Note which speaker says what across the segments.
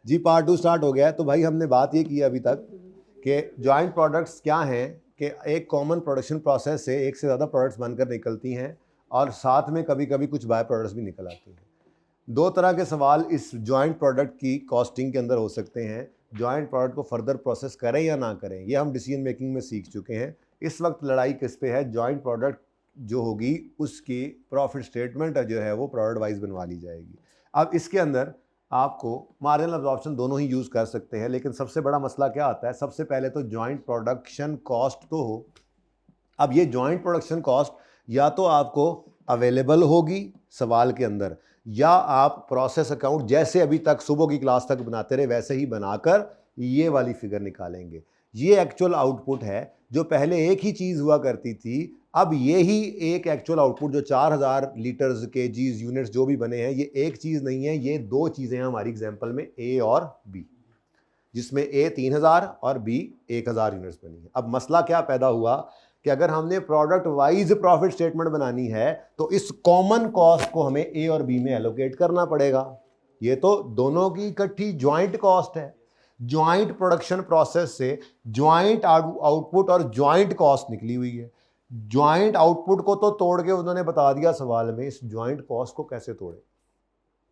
Speaker 1: जी part 2 start हो गया है। तो भाई हमने बात ये की अभी तक कि जॉइंट प्रोडक्ट्स क्या हैं, कि एक कॉमन प्रोडक्शन प्रोसेस से एक से ज़्यादा प्रोडक्ट्स बनकर निकलती हैं और साथ में कभी कभी कुछ बाय प्रोडक्ट्स भी निकल आती हैं। दो तरह के सवाल इस जॉइंट प्रोडक्ट की कॉस्टिंग के अंदर हो सकते हैं। जॉइंट प्रोडक्ट को फर्दर प्रोसेस करें या ना करें, ये हम डिसीजन मेकिंग में सीख चुके हैं। इस वक्त लड़ाई किस पे है? जॉइंट प्रोडक्ट जो होगी उसकी प्रॉफिट स्टेटमेंट जो है वो प्रोडक्ट वाइज बनवा ली जाएगी। अब इसके अंदर आपको मार्जिनल अब्जॉर्प्शन दोनों ही यूज़ कर सकते हैं, लेकिन सबसे बड़ा मसला क्या आता है? सबसे पहले तो जॉइंट प्रोडक्शन कॉस्ट तो हो। अब ये जॉइंट प्रोडक्शन कॉस्ट या तो आपको अवेलेबल होगी सवाल के अंदर, या आप प्रोसेस अकाउंट जैसे अभी तक सुबह की क्लास तक बनाते रहे वैसे ही बनाकर ये वाली फिगर निकालेंगे। ये एक्चुअल आउटपुट है। जो पहले एक ही चीज़ हुआ करती थी, अब ये ही एक एक्चुअल आउटपुट जो 4000 लीटर्स के जीज यूनिट्स जो भी बने हैं, ये एक चीज़ नहीं है, ये दो चीज़ें हैं हमारी एग्जाम्पल में, ए और बी, जिसमें ए 3000 और बी 1000 यूनिट्स बनी है। अब मसला क्या पैदा हुआ कि अगर हमने प्रोडक्ट वाइज प्रॉफिट स्टेटमेंट बनानी है तो इस कॉमन कॉस्ट को हमें ए और बी में एलोकेट करना पड़ेगा। ये तो दोनों की इकट्ठी ज्वाइंट कॉस्ट है। ज्वाइंट प्रोडक्शन प्रोसेस से ज्वाइंट आउटपुट और ज्वाइंट कॉस्ट निकली हुई है। ज्वाइंट आउटपुट को तो तोड़ के उन्होंने बता दिया सवाल में, इस ज्वाइंट कॉस्ट को कैसे तोड़े?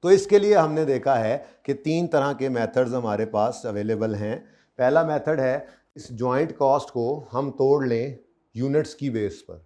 Speaker 1: तो इसके लिए हमने देखा है कि 3 तरह के मेथड्स हमारे पास अवेलेबल हैं। पहला मेथड है इस ज्वाइंट कॉस्ट को हम तोड़ लें यूनिट्स की बेस पर।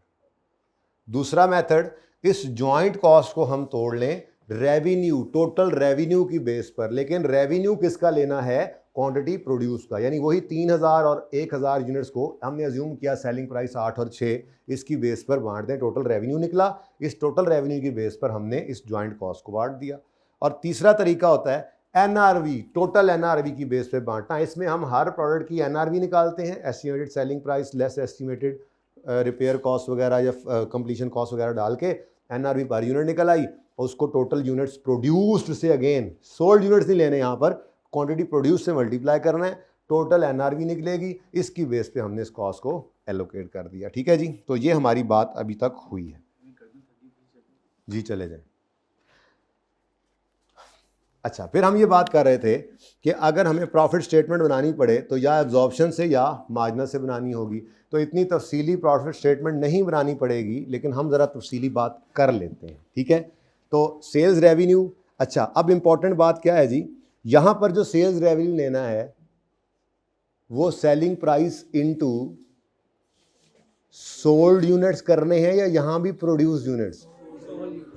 Speaker 1: दूसरा मेथड, इस ज्वाइंट कॉस्ट को हम तोड़ लें रेवेन्यू, टोटल रेवेन्यू की बेस पर। लेकिन रेवेन्यू किसका लेना है? क्वांटिटी प्रोड्यूस का, यानी वही 3000 और 1000 यूनिट्स को हमने अज्यूम किया सेलिंग प्राइस 8 और 6, इसकी बेस पर बांट दें, टोटल रेवेन्यू निकला। इस टोटल रेवेन्यू की बेस पर हमने इस ज्वाइंट कॉस्ट को बांट दिया। और तीसरा तरीका होता है एनआरवी, टोटल एनआरवी की बेस पे बांटना। इसमें हम हर प्रोडक्ट की एनआरवी निकालते हैं, estimated selling price less estimated repair cost वगैरह या कंप्लीशन कॉस्ट वगैरह डाल के एनआरवी पर यूनिट निकल आई, और उसको टोटल यूनिट्स प्रोड्यूस्ड से, अगेन सोल्ड यूनिट्स नहीं लेने, यहाँ पर क्वांटिटी प्रोड्यूस से मल्टीप्लाई करना है, टोटल एनआरवी निकलेगी, इसकी बेस पे हमने इस कॉस्ट को एलोकेट कर दिया। ठीक है जी, तो ये हमारी बात अभी तक हुई है जी। चले जाए। अच्छा, फिर हम ये बात कर रहे थे कि अगर हमें प्रॉफिट स्टेटमेंट बनानी पड़े तो या एब्जॉर्प्शन से या मार्जिनल से बनानी होगी। तो इतनी तफसीली प्रॉफिट स्टेटमेंट नहीं बनानी पड़ेगी, लेकिन हम ज़रा तफसीली बात कर लेते हैं। ठीक है, तो सेल्स रेवेन्यू। अच्छा, अब इम्पॉर्टेंट बात क्या है जी, यहाँ पर जो सेल्स रेवेन्यू लेना है वो selling price into sold units करने हैं या यहाँ भी प्रोड्यूस्ड यूनिट्स?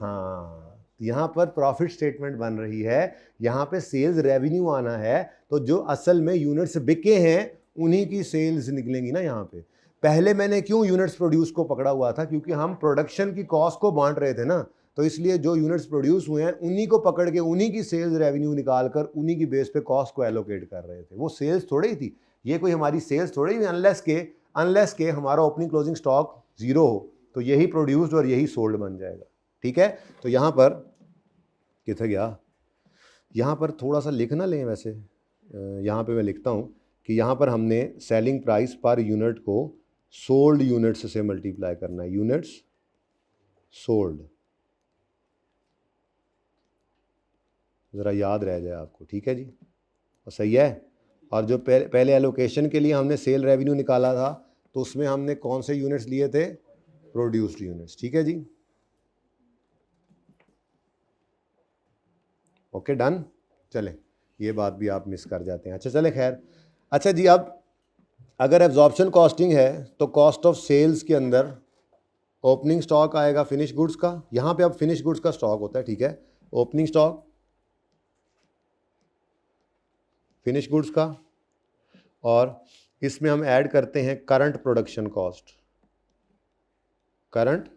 Speaker 1: हाँ, यहाँ पर प्रॉफिट स्टेटमेंट बन रही है, यहाँ पे सेल्स रेवेन्यू आना है, तो जो असल में यूनिट्स बिके हैं उन्हीं की सेल्स निकलेंगी ना। यहाँ पे पहले मैंने क्यों यूनिट्स प्रोड्यूस को पकड़ा हुआ था? क्योंकि हम प्रोडक्शन की कॉस्ट को बांट रहे थे ना, तो इसलिए जो यूनिट्स प्रोड्यूस हुए हैं उन्हीं को पकड़ के उन्हीं की सेल्स रेवेन्यू निकाल कर उन्हीं की बेस पे कॉस्ट को एलोकेट कर रहे थे। वो सेल्स थोड़ी ही थी, ये कोई हमारी सेल्स थोड़ी ही, अनलेस के हमारा ओपनिंग क्लोजिंग स्टॉक जीरो हो तो यही प्रोड्यूस्ड और यही सोल्ड बन जाएगा। ठीक है, तो यहाँ पर कितना गया, यहाँ पर थोड़ा सा लिख ना लें, वैसे यहाँ पे मैं लिखता हूँ कि यहाँ पर हमने सेलिंग प्राइस पर यूनिट को सोल्ड यूनिट्स से मल्टीप्लाई करना है, यूनिट्स सोल्ड, ज़रा याद रह जाए आपको। ठीक है जी, और सही है। और जो पहले एलोकेशन के लिए हमने सेल रेवेन्यू निकाला था तो उसमें हमने कौन से यूनिट्स लिए थे? Produced units. ठीक है जी, ओके डन। चलें, ये बात भी आप मिस कर जाते हैं। अच्छा चले खैर। अच्छा जी, अब अगर एब्जॉर्प्शन कॉस्टिंग है तो कॉस्ट ऑफ सेल्स के अंदर ओपनिंग स्टॉक आएगा फिनिश गुड्स का। यहाँ पे अब फिनिश गुड्स का स्टॉक होता है, ठीक है, ओपनिंग स्टॉक फिनिश गुड्स का, और इसमें हम ऐड करते हैं current production cost. Current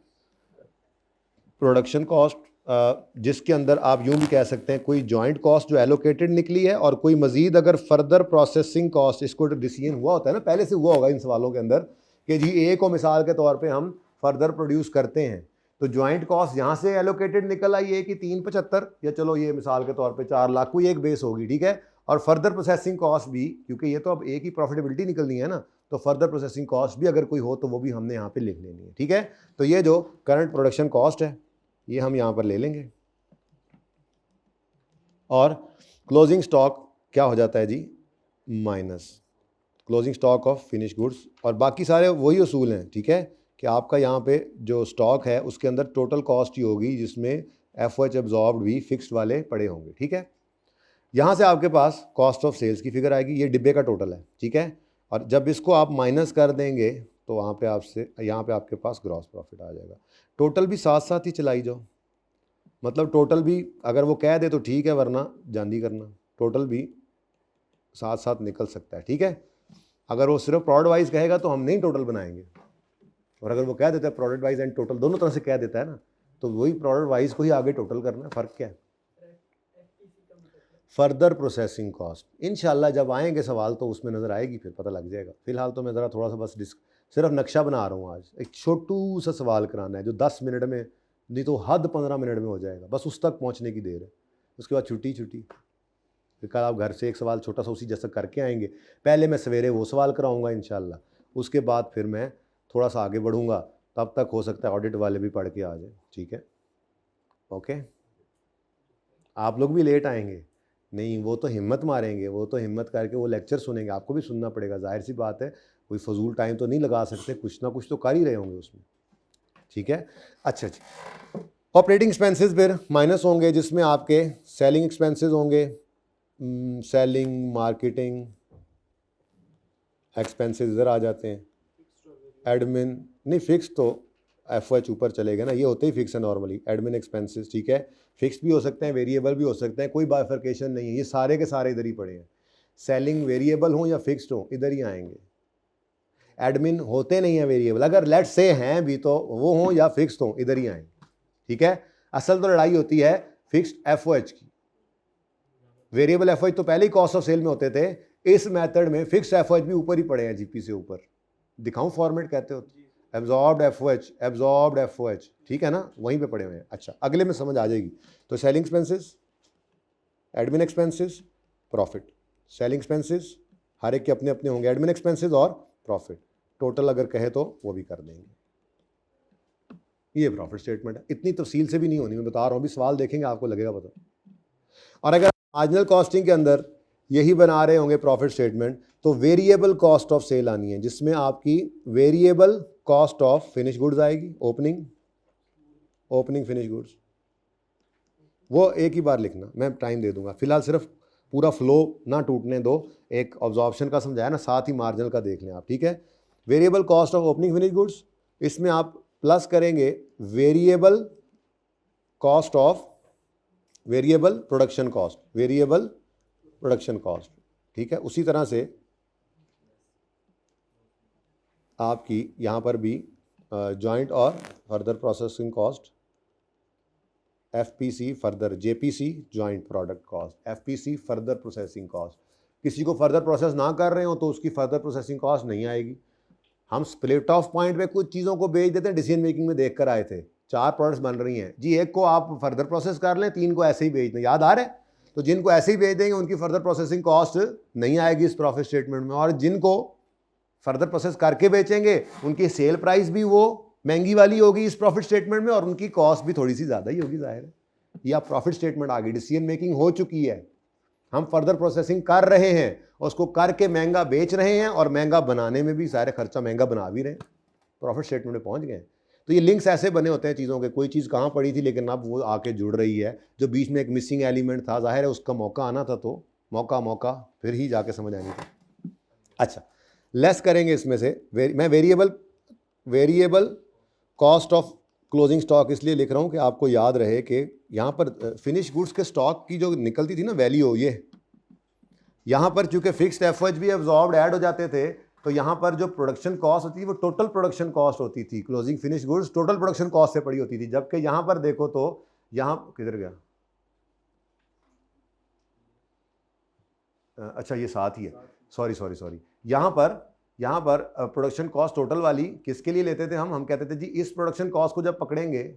Speaker 1: production cost जिसके अंदर आप यूं भी कह सकते हैं कोई जॉइंट कॉस्ट जो एलोकेटेड निकली है, और कोई मजीद अगर फर्दर प्रोसेसिंग कॉस्ट, इसको डिसीजन हुआ होता है ना, पहले से हुआ होगा इन सवालों के अंदर कि जी ए को मिसाल के तौर पे हम फर्दर प्रोड्यूस करते हैं, तो जॉइंट कॉस्ट यहाँ से एलोकेटेड निकल आई ए की 375, या चलो ये मिसाल के तौर पे 4 लाख, कोई एक बेस होगी। ठीक है, और फर्दर प्रोसेसिंग कॉस्ट भी, क्योंकि ये तो अब ए की प्रॉफिटेबिलिटी निकलनी है ना, तो फर्दर प्रोसेसिंग कॉस्ट भी अगर कोई हो तो वो भी हमने यहाँ पे लिख लेनी है। ठीक है, तो ये जो करंट प्रोडक्शन कॉस्ट है ये हम यहाँ पर ले लेंगे, और क्लोजिंग स्टॉक क्या हो जाता है जी, minus closing stock of finish goods, और बाकी सारे वही उसूल हैं, ठीक है, कि आपका यहाँ पे जो स्टॉक है उसके अंदर टोटल कॉस्ट ही होगी जिसमें एफ एब्जॉर्ब्ड भी फिक्स्ड वाले पड़े होंगे, ठीक है। यहाँ से आपके पास कॉस्ट ऑफ सेल्स की फिगर आएगी, ये डिब्बे का टोटल है, ठीक है, और जब इसको आप माइनस कर देंगे तो वहाँ पे आपसे यहाँ पे आपके पास ग्रॉस प्रॉफिट आ जाएगा। टोटल भी साथ साथ ही चलाई जाओ, मतलब टोटल भी अगर वो कह दे तो ठीक है, वरना जांदी करना, टोटल भी साथ साथ निकल सकता है, ठीक है। अगर वो सिर्फ प्रोडक्ट वाइज कहेगा तो हम नहीं टोटल बनाएंगे, और अगर वो कह देता है प्रोडक्ट वाइज एंड टोटल दोनों तरह से कह देता है ना, तो वही प्रोडक्ट वाइज को ही आगे टोटल करना है। फ़र्क क्या है? फर्दर प्रोसेसिंग कॉस्ट, इंशाल्लाह जब आएंगे सवाल तो उसमें नज़र आएगी, फिर पता लग जाएगा। फिलहाल तो मैं ज़रा थोड़ा सा बस सिर्फ नक्शा बना रहा हूँ। आज एक छोटू सा सवाल कराना है जो 10 मिनट में, नहीं तो हद 15 मिनट में हो जाएगा, बस उस तक पहुँचने की देर है, उसके बाद छुट्टी। फिर कल आप घर से एक सवाल छोटा सा उसी जैसा करके आएंगे। पहले मैं सवेरे वो सवाल कराऊंगा इंशाल्लाह, उसके बाद फिर मैं थोड़ा सा आगे बढ़ूंगा, तब तक हो सकता है ऑडिट वाले भी पढ़ के आ जाए, ठीक है। ओके, आप लोग भी लेट आएंगे नहीं, वो तो हिम्मत मारेंगे, वो तो हिम्मत करके वो लेक्चर सुनेंगे, आपको भी सुनना पड़ेगा, जाहिर सी बात है, कोई फजूल टाइम तो नहीं लगा सकते, कुछ ना कुछ तो कर ही रहे होंगे उसमें, ठीक है। अच्छा जी, ऑपरेटिंग एक्सपेंसेस फिर माइनस होंगे, जिसमें आपके सेलिंग एक्सपेंसेस होंगे, सेलिंग मार्केटिंग एक्सपेंसेस इधर आ जाते हैं, एडमिन नहीं, फिक्स तो एफ ऊपर चलेगा ना, ये होते ही फिक्स है नॉर्मली, एडमिन एक्सपेंसेस, ठीक है, फिक्स भी हो सकते हैं, वेरिएबल भी हो सकते हैं, कोई बाइफर्केशन नहीं है, ये सारे के सारे इधर ही पड़े हैं। सेलिंग वेरिएबल हो या फिक्स्ड हो इधर ही आएंगे। एडमिन होते नहीं है वेरिएबल, अगर लेट से हैं भी तो वो हो या फिक्स्ड हो इधर ही आएंगे, ठीक है। असल तो लड़ाई होती है फिक्स्ड एफ की, वेरिएबल एफ तो पहले ही कॉस्ट ऑफ सेल में होते थे, इस मेथड में फिक्स्ड एफ भी ऊपर ही पड़े हैं, जीपी से ऊपर। दिखाऊं फॉर्मेट कहते हो, एब्जॉर्ब्ड एफ ठीक है ना, वहीं पे पड़े हुए हैं। अच्छा, अगले में समझ आ जाएगी। तो selling expenses, admin expenses, profit. Selling expenses हर एक के अपने अपने होंगे, एडमिन एक्सपेंसेस और प्रॉफिट, टोटल अगर कहे तो वो भी कर देंगे। ये प्रॉफिट स्टेटमेंट है, इतनी तफसील से भी नहीं होनी, मैं बता रहा हूँ, भी सवाल देखेंगे आपको लगेगा पता। और अगर मार्जिनल कॉस्टिंग के अंदर यही बना रहे होंगे प्रॉफिट स्टेटमेंट, तो वेरिएबल कॉस्ट ऑफ सेल आनी है, जिसमें आपकी variable cost of finish goods आएगी, ओपनिंग फिनिश गुड्स, वो एक ही बार लिखना, मैं टाइम दे दूंगा, फिलहाल सिर्फ पूरा फ्लो ना टूटने दो, एक ऑब्जॉर्प्शन का समझाया ना, साथ ही मार्जिनल का देख लें आप, ठीक है। Variable cost of opening finish goods, इसमें आप प्लस करेंगे variable cost of variable production cost, ठीक है। उसी तरह से आपकी यहाँ पर भी जॉइंट और further processing cost, FPC further, JPC joint product cost, FPC further processing cost. किसी को फर्दर प्रोसेस ना कर रहे हो तो उसकी फर्दर प्रोसेसिंग कॉस्ट नहीं आएगी। हम स्प्लिट ऑफ पॉइंट पे कुछ चीज़ों को बेच देते हैं, डिसीजन मेकिंग में देख कर आए थे, 4 प्रोडक्ट्स बन रही हैं जी, एक को आप फर्दर प्रोसेस कर लें, 3 को ऐसे ही बेच दें, याद आ रहा है। तो जिनको ऐसे ही बेच देंगे उनकी फर्दर प्रोसेसिंग कॉस्ट नहीं आएगी इस प्रॉफिट स्टेटमेंट में, और जिनको फर्दर प्रोसेस करके बेचेंगे उनकी सेल प्राइस भी वो महंगी वाली होगी इस प्रॉफिट स्टेटमेंट में, और उनकी कॉस्ट भी थोड़ी सी ज़्यादा ही होगी, जाहिर है। या प्रॉफिट स्टेटमेंट आ गई, डिसीजन मेकिंग हो चुकी है, हम फर्दर प्रोसेसिंग कर रहे हैं, उसको करके महंगा बेच रहे हैं, और महंगा बनाने में भी सारे खर्चा महंगा बना भी रहे हैं, प्रॉफिट स्टेटमेंट में पहुंच गए। तो ये लिंक्स ऐसे बने होते हैं चीज़ों के, कोई चीज़ कहाँ पड़ी थी लेकिन अब वो आके जुड़ रही है, जो बीच में एक मिसिंग एलिमेंट था, जाहिर है उसका मौका आना था, तो मौका फिर ही जाके समझ आनी थी। अच्छा, लेस करेंगे इसमें से, मैं variable cost of closing stock इसलिए लिख रहा हूँ कि आपको याद रहे कि यहाँ पर फिनिश गुड्स के स्टॉक की जो निकलती थी ना वैल्यू, ये यहाँ पर चूंकि फिक्स्ड एफएच भी एब्जॉर्ब्ड ऐड हो जाते थे, तो यहाँ पर जो प्रोडक्शन कॉस्ट होती थी वो टोटल प्रोडक्शन कॉस्ट होती थी, closing finish goods total production cost से पड़ी होती थी। जबकि यहाँ पर देखो तो यहाँ किधर गया, अच्छा ये साथ ही है, सॉरी, यहाँ पर प्रोडक्शन कॉस्ट टोटल वाली किसके लिए लेते थे हम कहते थे जी इस प्रोडक्शन कॉस्ट को जब पकड़ेंगे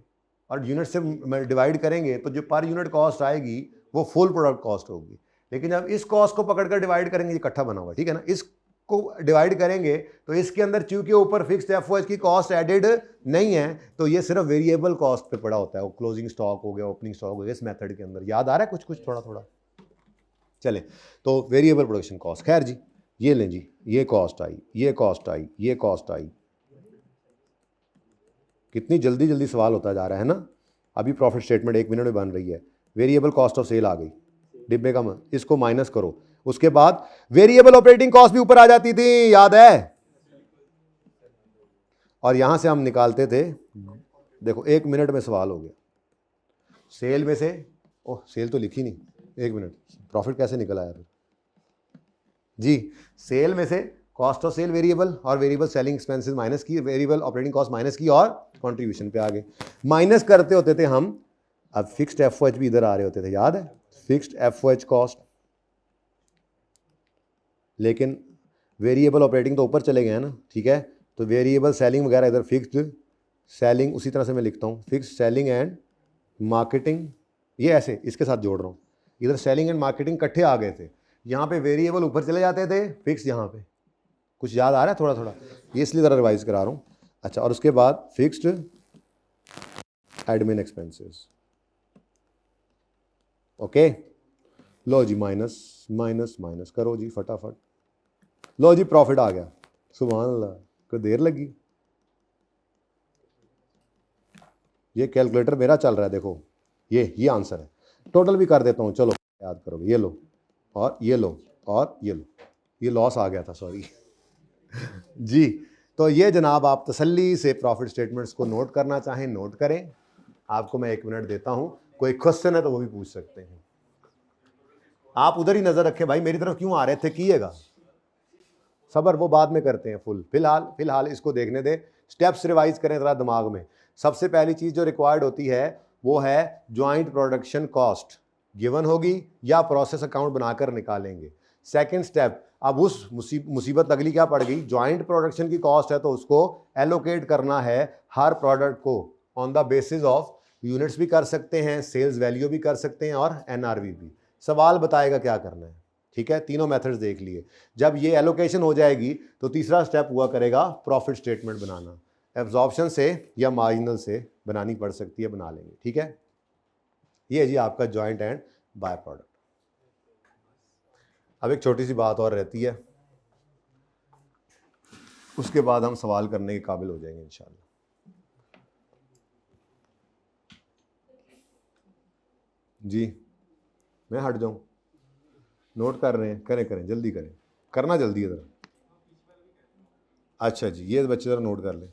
Speaker 1: और यूनिट से डिवाइड करेंगे तो जो पर यूनिट कॉस्ट आएगी वो फुल प्रोडक्ट कॉस्ट होगी। लेकिन जब इस कॉस्ट को पकड़कर डिवाइड करेंगे, ये इकट्ठा बना हुआ, ठीक है ना, इसको डिवाइड करेंगे तो इसके अंदर चूंकि ऊपर फिक्स्ड एफओएच की कॉस्ट एडेड नहीं है, तो ये सिर्फ वेरिएबल कॉस्ट पे पड़ा होता है, वो क्लोजिंग स्टॉक हो गया, ओपनिंग स्टॉक हो गया, इस मेथड के अंदर। याद आ रहा है कुछ थोड़ा चले, तो वेरिएबल प्रोडक्शन कॉस्ट, खैर जी ये लें जी, ये कॉस्ट आई, ये कॉस्ट आई, ये कॉस्ट आई। कितनी जल्दी जल्दी सवाल होता जा रहा है ना। अभी प्रॉफिट स्टेटमेंट 1 मिनट में बन रही है। वेरिएबल कॉस्ट ऑफ सेल आ गई, डिब्बे का इसको माइनस करो। उसके बाद वेरिएबल ऑपरेटिंग कॉस्ट भी ऊपर आ जाती थी, याद है। और यहां से हम निकालते थे, देखो 1 मिनट में सवाल हो गया। सेल में से, ओह सेल तो लिखी नहीं, 1 मिनट, प्रॉफिट कैसे निकला यार जी। सेल में से कॉस्ट ऑफ सेल वेरिएबल और वेरिएबल सेलिंग एक्सपेंसेस माइनस की, वेरिएबल ऑपरेटिंग कॉस्ट माइनस की और कंट्रीब्यूशन पे आ गए। माइनस करते होते थे हम, अब फिक्स्ड एफओएच भी इधर आ रहे होते थे, याद है, फिक्स्ड एफओएच कॉस्ट। लेकिन वेरिएबल ऑपरेटिंग तो ऊपर चले गए हैं ना, ठीक है। तो वेरिएबल सेलिंग वगैरह इधर फिक्स्ड सेलिंग, उसी तरह से मैं लिखता हूँ फिक्स्ड सेलिंग एंड मार्केटिंग, ये ऐसे इसके साथ जोड़ रहा हूँ। इधर सेलिंग एंड मार्केटिंग इकट्ठे आ गए थे, यहाँ पे वेरिएबल ऊपर चले जाते थे, फिक्स यहाँ पे। कुछ याद आ रहा है थोड़ा थोड़ा, ये इसलिए ज़रा रिवाइज करा रहा हूँ। अच्छा, और उसके बाद फिक्स्ड एडमिन एक्सपेंसेस, ओके। लो जी माइनस माइनस माइनस करो जी फटाफट, लो जी प्रॉफिट आ गया, सुभान अल्लाह, कोई देर लगी। ये कैलकुलेटर मेरा चल रहा है, देखो ये आंसर है। टोटल भी कर देता हूँ, चलो याद करोगे, ये लो और ये लो और ये लो, ये लॉस आ गया था, सॉरी जी। तो ये जनाब आप तसल्ली से प्रॉफिट स्टेटमेंट्स को नोट करना चाहें नोट करें। आपको मैं 1 मिनट देता हूं, कोई क्वेश्चन है तो वो भी पूछ सकते हैं। आप उधर ही नजर रखें भाई, मेरी तरफ क्यों आ रहे थे, कीजिएगा सबर, वो बाद में करते हैं फुल। फिलहाल इसको देखने दे, स्टेप्स रिवाइज करें जरा दिमाग में। सबसे पहली चीज जो रिक्वायर्ड होती है वो है ज्वाइंट प्रोडक्शन कॉस्ट, गिवन होगी या प्रोसेस अकाउंट बनाकर निकालेंगे। सेकंड स्टेप, अब उस मुसीबत अगली क्या पड़ गई, ज्वाइंट प्रोडक्शन की कॉस्ट है तो उसको एलोकेट करना है हर प्रोडक्ट को on the basis of units भी कर सकते हैं, सेल्स वैल्यू भी कर सकते हैं और एनआरवी भी। सवाल बताएगा क्या करना है, ठीक है। तीनों मेथड्स देख लिए। जब ये एलोकेशन हो जाएगी तो तीसरा स्टेप हुआ करेगा प्रॉफिट स्टेटमेंट बनाना। एब्जॉर्प्शन से या मार्जिनल से बनानी पड़ सकती है, बना लेंगे, ठीक है। ये जी आपका जॉइंट एंड बाय प्रोडक्ट। अब एक छोटी सी बात और रहती है, उसके बाद हम सवाल करने के काबिल हो जाएंगे इंशाल्लाह। जी मैं हट जाऊं, नोट कर रहे हैं, करें जल्दी करें, करना जल्दी है ज़रा। अच्छा जी, ये बच्चे ज़रा नोट कर लें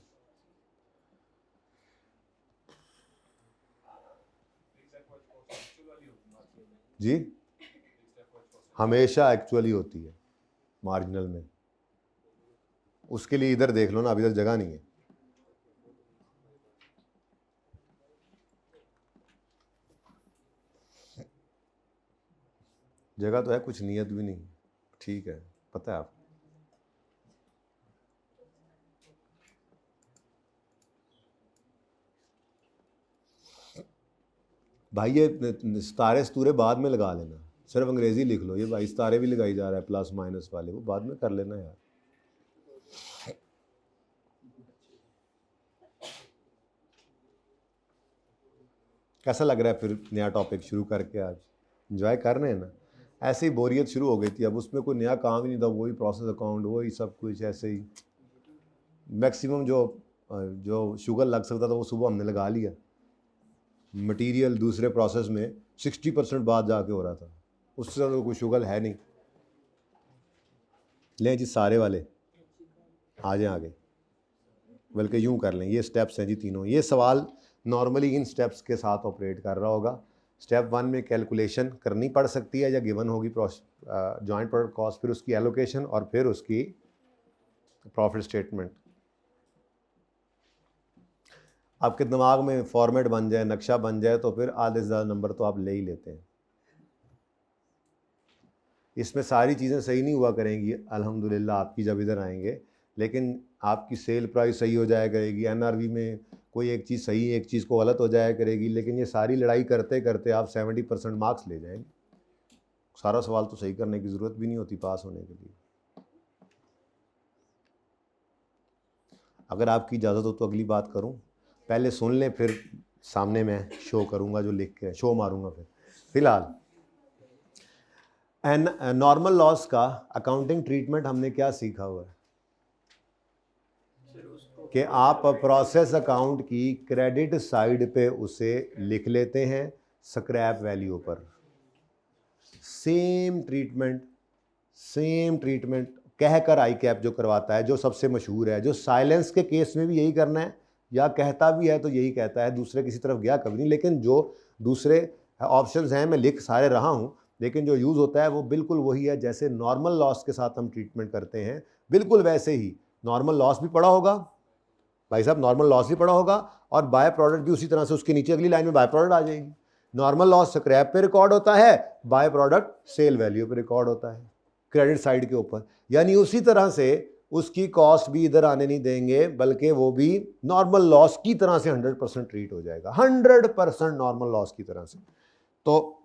Speaker 1: जी। हमेशा एक्चुअली होती है मार्जिनल में, उसके लिए इधर देख लो ना, अभी इधर जगह नहीं है। जगह तो है, कुछ नियत भी नहीं, ठीक है, पता है आप। भाई ये सितारे स्तूरे बाद में लगा लेना, सिर्फ अंग्रेजी लिख लो। ये भाई सितारे भी लगाई जा रहा है प्लस माइनस वाले, वो बाद में कर लेना यार। कैसा लग रहा है फिर नया टॉपिक शुरू करके, आज एंजॉय कर रहे हैं ना। ऐसे ही बोरियत शुरू हो गई थी, अब उसमें कोई नया काम ही नहीं था, वही प्रोसेस अकाउंट, वही सब कुछ ऐसे ही। मैक्सिमम जो शुगर लग सकता था वो सुबह हमने लगा लिया। मटेरियल दूसरे प्रोसेस में 60% बाद जाके हो रहा था, उससे ज़्यादा कोई शुगर है नहीं। लें जी सारे वाले आ जाएं आगे, बल्कि यूँ कर लें, ये स्टेप्स हैं जी तीनों। ये सवाल नॉर्मली इन स्टेप्स के साथ ऑपरेट कर रहा होगा। स्टेप 1 में कैलकुलेशन करनी पड़ सकती है या गिवन होगी जॉइंट प्रोडक्ट कॉस्ट, फिर उसकी एलोकेशन और फिर उसकी प्रॉफिट स्टेटमेंट। आपके दिमाग में फॉर्मेट बन जाए, नक्शा बन जाए, तो फिर आधे से ज़्यादा नंबर तो आप ले ही लेते हैं। इसमें सारी चीज़ें सही नहीं हुआ करेंगी अल्हम्दुलिल्लाह आपकी जब इधर आएंगे, लेकिन आपकी सेल प्राइस सही हो जाया करेगी, एनआरवी में कोई एक चीज़ सही एक चीज़ को गलत हो जाया करेगी, लेकिन ये सारी लड़ाई करते करते आप 70% मार्क्स ले जाएंगे। सारा सवाल तो सही करने की ज़रूरत भी नहीं होती पास होने के लिए। अगर आपकी इजाज़त हो तो अगली बात करूं, पहले सुन लें फिर सामने मैं शो करूंगा, जो लिख के शो मारूंगा। फिर फिलहाल एंड नॉर्मल लॉस का अकाउंटिंग ट्रीटमेंट हमने क्या सीखा हुआ है कि आप प्रोसेस अकाउंट की क्रेडिट साइड पे उसे लिख लेते हैं स्क्रैप वैल्यू पर। सेम ट्रीटमेंट कहकर आई कैप जो करवाता है, जो सबसे मशहूर है, जो साइलेंस के केस में भी यही करना है, या कहता भी है तो यही कहता है, दूसरे किसी तरफ गया कभी नहीं। लेकिन जो दूसरे ऑप्शंस हैं मैं लिख सारे रहा हूं, लेकिन जो यूज़ होता है वो बिल्कुल वही है जैसे नॉर्मल लॉस के साथ हम ट्रीटमेंट करते हैं, बिल्कुल वैसे ही। नॉर्मल लॉस भी पढ़ा होगा भाई साहब, नॉर्मल लॉस भी पढ़ा होगा, और बाय प्रोडक्ट भी उसी तरह से उसके नीचे अगली लाइन में बाय प्रोडक्ट आ जाएगी। नॉर्मल लॉस स्क्रैप पे रिकॉर्ड होता है, बाय प्रोडक्ट सेल वैल्यू पे रिकॉर्ड होता है क्रेडिट साइड के ऊपर। यानी उसी तरह से उसकी कॉस्ट भी इधर आने नहीं देंगे, बल्कि वो भी नॉर्मल लॉस की तरह से 100% ट्रीट हो जाएगा, 100% नॉर्मल लॉस की तरह से। तो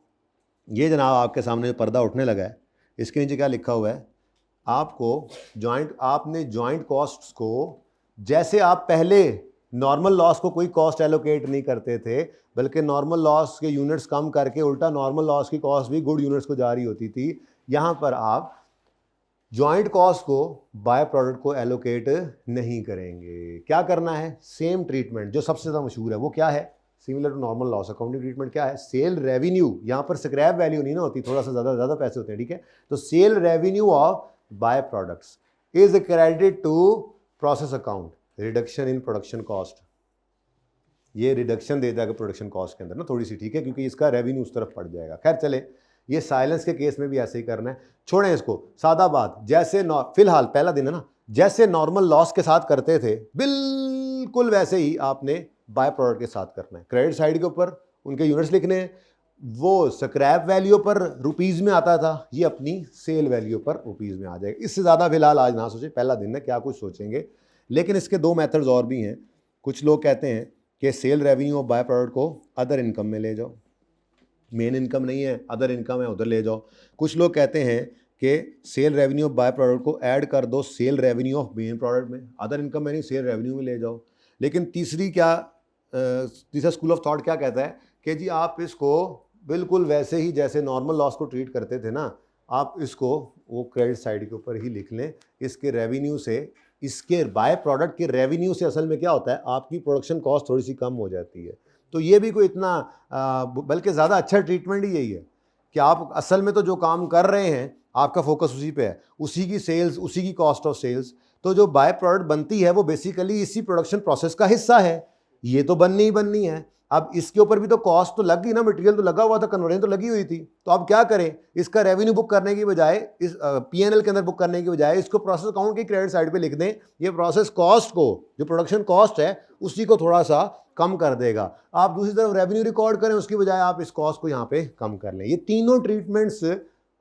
Speaker 1: ये जनाब आपके सामने पर्दा उठने लगा है, इसके नीचे क्या लिखा हुआ है, आपने जॉइंट कॉस्ट्स को, जैसे आप पहले नॉर्मल लॉस को कोई कॉस्ट एलोकेट नहीं करते थे, बल्कि नॉर्मल लॉस के यूनिट्स कम करके उल्टा नॉर्मल लॉस की कॉस्ट भी गुड यूनिट्स को जा रही होती थी, यहाँ पर आप जॉइंट कॉस्ट को बाय प्रोडक्ट को एलोकेट नहीं करेंगे। क्या करना है, सेम ट्रीटमेंट जो सबसे ज़्यादा मशहूर है वो क्या है, similar to normal loss accounting treatment क्या है, सेल रेवेन्यू, यहाँ पर स्क्रैप वैल्यू नहीं ना होती, थोड़ा सा ज़्यादा पैसे होते हैं, ठीक है। तो sale revenue of byproducts is credit to process account, reduction in production cost. ये रिडक्शन दे जाएगा प्रोडक्शन कॉस्ट के अंदर ना थोड़ी सी, ठीक है, क्योंकि इसका रेवेन्यू उस तरफ पड़ जाएगा। खैर चले, ये साइलेंस के केस में भी ऐसे ही करना है, छोड़ें इसको, सादा बात। जैसे फिलहाल पहला दिन है ना, जैसे नॉर्मल लॉस के साथ करते थे बिल्कुल वैसे ही आपने बाय प्रोडक्ट के साथ करना है। क्रेडिट साइड के ऊपर उनके यूनिट्स लिखने हैं, वो स्क्रैप वैल्यू पर रुपीज़ में आता था, ये अपनी सेल वैल्यू पर रुपीज़ में आ जाएगा। इससे ज़्यादा फिलहाल आज ना सोचें, पहला दिन है, क्या कुछ सोचेंगे। लेकिन इसके दो मेथड्स और भी हैं। कुछ लोग कहते हैं कि sale revenue of byproduct को अदर इनकम में ले जाओ, मेन इनकम नहीं है, अदर इनकम है, उधर ले जाओ। कुछ लोग कहते हैं कि sale revenue of byproduct को ऐड कर दो sale revenue of main product में, अदर इनकम में नहीं, सेल रेवेन्यू में ले जाओ। लेकिन तीसरा स्कूल ऑफ थॉट क्या कहता है कि जी आप इसको बिल्कुल वैसे ही जैसे नॉर्मल लॉस को ट्रीट करते थे ना, आप इसको वो क्रेडिट साइड के ऊपर ही लिख लें। इसके रेवेन्यू से, इसके बाय प्रोडक्ट के रेवेन्यू से असल में क्या होता है, आपकी प्रोडक्शन कॉस्ट थोड़ी सी कम हो जाती है। तो ये भी कोई इतना बल्कि ज़्यादा अच्छा ट्रीटमेंट ही यही है कि आप असल में तो जो काम कर रहे हैं आपका फोकस उसी पे है, उसी की सेल्स, उसी की कॉस्ट ऑफ सेल्स। तो जो बाय प्रोडक्ट बनती है वो बेसिकली इसी प्रोडक्शन प्रोसेस का हिस्सा है, ये तो बननी ही बननी है। अब इसके ऊपर भी तो कॉस्ट तो लग गई ना, मटेरियल तो लगा हुआ था, कन्वर्जन तो लगी हुई थी। तो अब क्या करें, इसका रेवेन्यू बुक करने की बजाय, इस P&L के अंदर बुक करने की बजाय इसको प्रोसेस अकाउंट की क्रेडिट साइड पे लिख दें। ये प्रोसेस कॉस्ट को, जो प्रोडक्शन कॉस्ट है उसी को थोड़ा सा कम कर देगा। आप दूसरी तरफ रेवेन्यू रिकॉर्ड करें, उसकी बजाय आप इस कॉस्ट को यहाँ पे कम कर लें। ये तीनों ट्रीटमेंट्स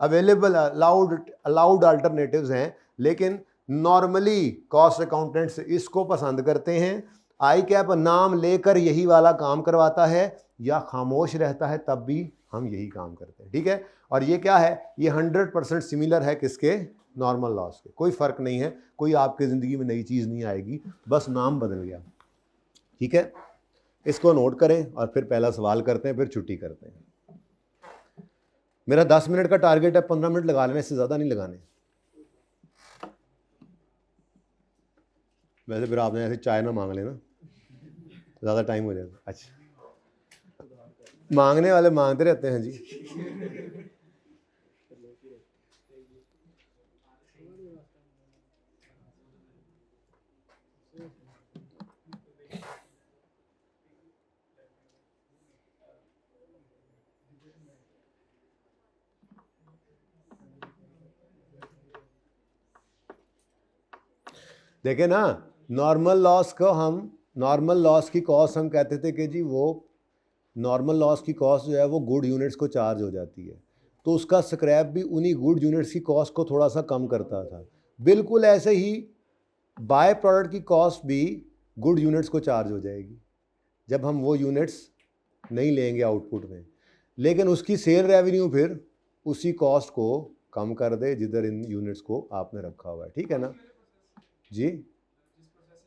Speaker 1: अवेलेबल, अलाउड अल्टरनेटिव्स हैं, लेकिन नॉर्मली कॉस्ट अकाउंटेंट्स इसको पसंद करते हैं। आई कैप नाम लेकर यही वाला काम करवाता है, या खामोश रहता है तब भी हम यही काम करते हैं, ठीक है। और ये क्या है, ये 100% सिमिलर है किसके, नॉर्मल लॉस के। कोई फ़र्क नहीं है, कोई आपकी ज़िंदगी में नई चीज़ नहीं आएगी, बस नाम बदल गया, ठीक है। इसको नोट करें और फिर पहला सवाल करते हैं, फिर छुट्टी करते हैं। मेरा 10 मिनट का टारगेट है, 15 मिनट लगा लेना, इससे ज़्यादा नहीं लगाने। वैसे फिर आपने ऐसे चाय ना मांग लेना, ज़्यादा टाइम हो जाएगा। अच्छा, मांगने वाले मांगते रहते हैं जी। देखे ना, नॉर्मल लॉस की कॉस्ट हम कहते थे कि जी वो नॉर्मल लॉस की कॉस्ट जो है वो गुड यूनिट्स को चार्ज हो जाती है, तो उसका स्क्रैप भी उन्हीं गुड यूनिट्स की कॉस्ट को थोड़ा सा कम करता था। बिल्कुल ऐसे ही बाय प्रोडक्ट की कॉस्ट भी गुड यूनिट्स को चार्ज हो जाएगी जब हम वो यूनिट्स नहीं लेंगे आउटपुट में, लेकिन उसकी सेल रेवेन्यू फिर उसी कॉस्ट को कम कर दे जिधर इन यूनिट्स को आपने रखा हुआ है, ठीक है ना जी।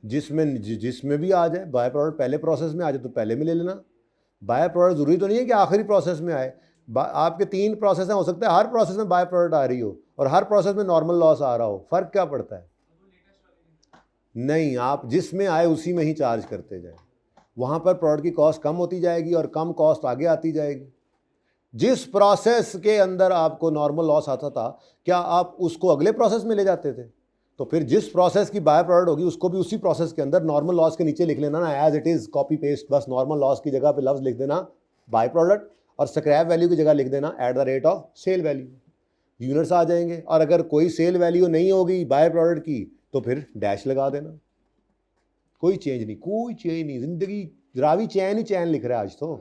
Speaker 1: जिसमें भी आ जाए, बाय प्रोडक्ट पहले प्रोसेस में आ जाए तो पहले में ले लेना। बाय प्रोडक्ट ज़रूरी तो नहीं है कि आखिरी प्रोसेस में आए, आपके 3 प्रोसेस हैं, हो सकता है हर प्रोसेस में बाय प्रोडक्ट आ रही हो और हर प्रोसेस में नॉर्मल लॉस आ रहा हो, फ़र्क क्या पड़ता है? नहीं, आप जिसमें आए उसी में ही चार्ज करते जाए, वहाँ पर प्रोडक्ट की कॉस्ट कम होती जाएगी और कम कॉस्ट आगे आती जाएगी। जिस प्रोसेस के अंदर आपको नॉर्मल लॉस आता था, क्या आप उसको अगले प्रोसेस में ले जाते थे? तो फिर जिस प्रोसेस की बाय प्रोडक्ट होगी उसको भी उसी प्रोसेस के अंदर नॉर्मल लॉस के नीचे लिख लेना ना, as it is, copy paste, बस नॉर्मल लॉस की जगह पे लफ्ज़ लिख देना बाय प्रोडक्ट और स्क्रैप वैल्यू की जगह लिख देना at the rate of sale value. Units आ जाएंगे। और अगर कोई सेल वैल्यू नहीं होगी बाय प्रोडक्ट की तो फिर डैश लगा देना। कोई चेंज नहीं, कोई चेंज नहीं, जिंदगी रावी चैन ही चैन लिख रहा है आज तो।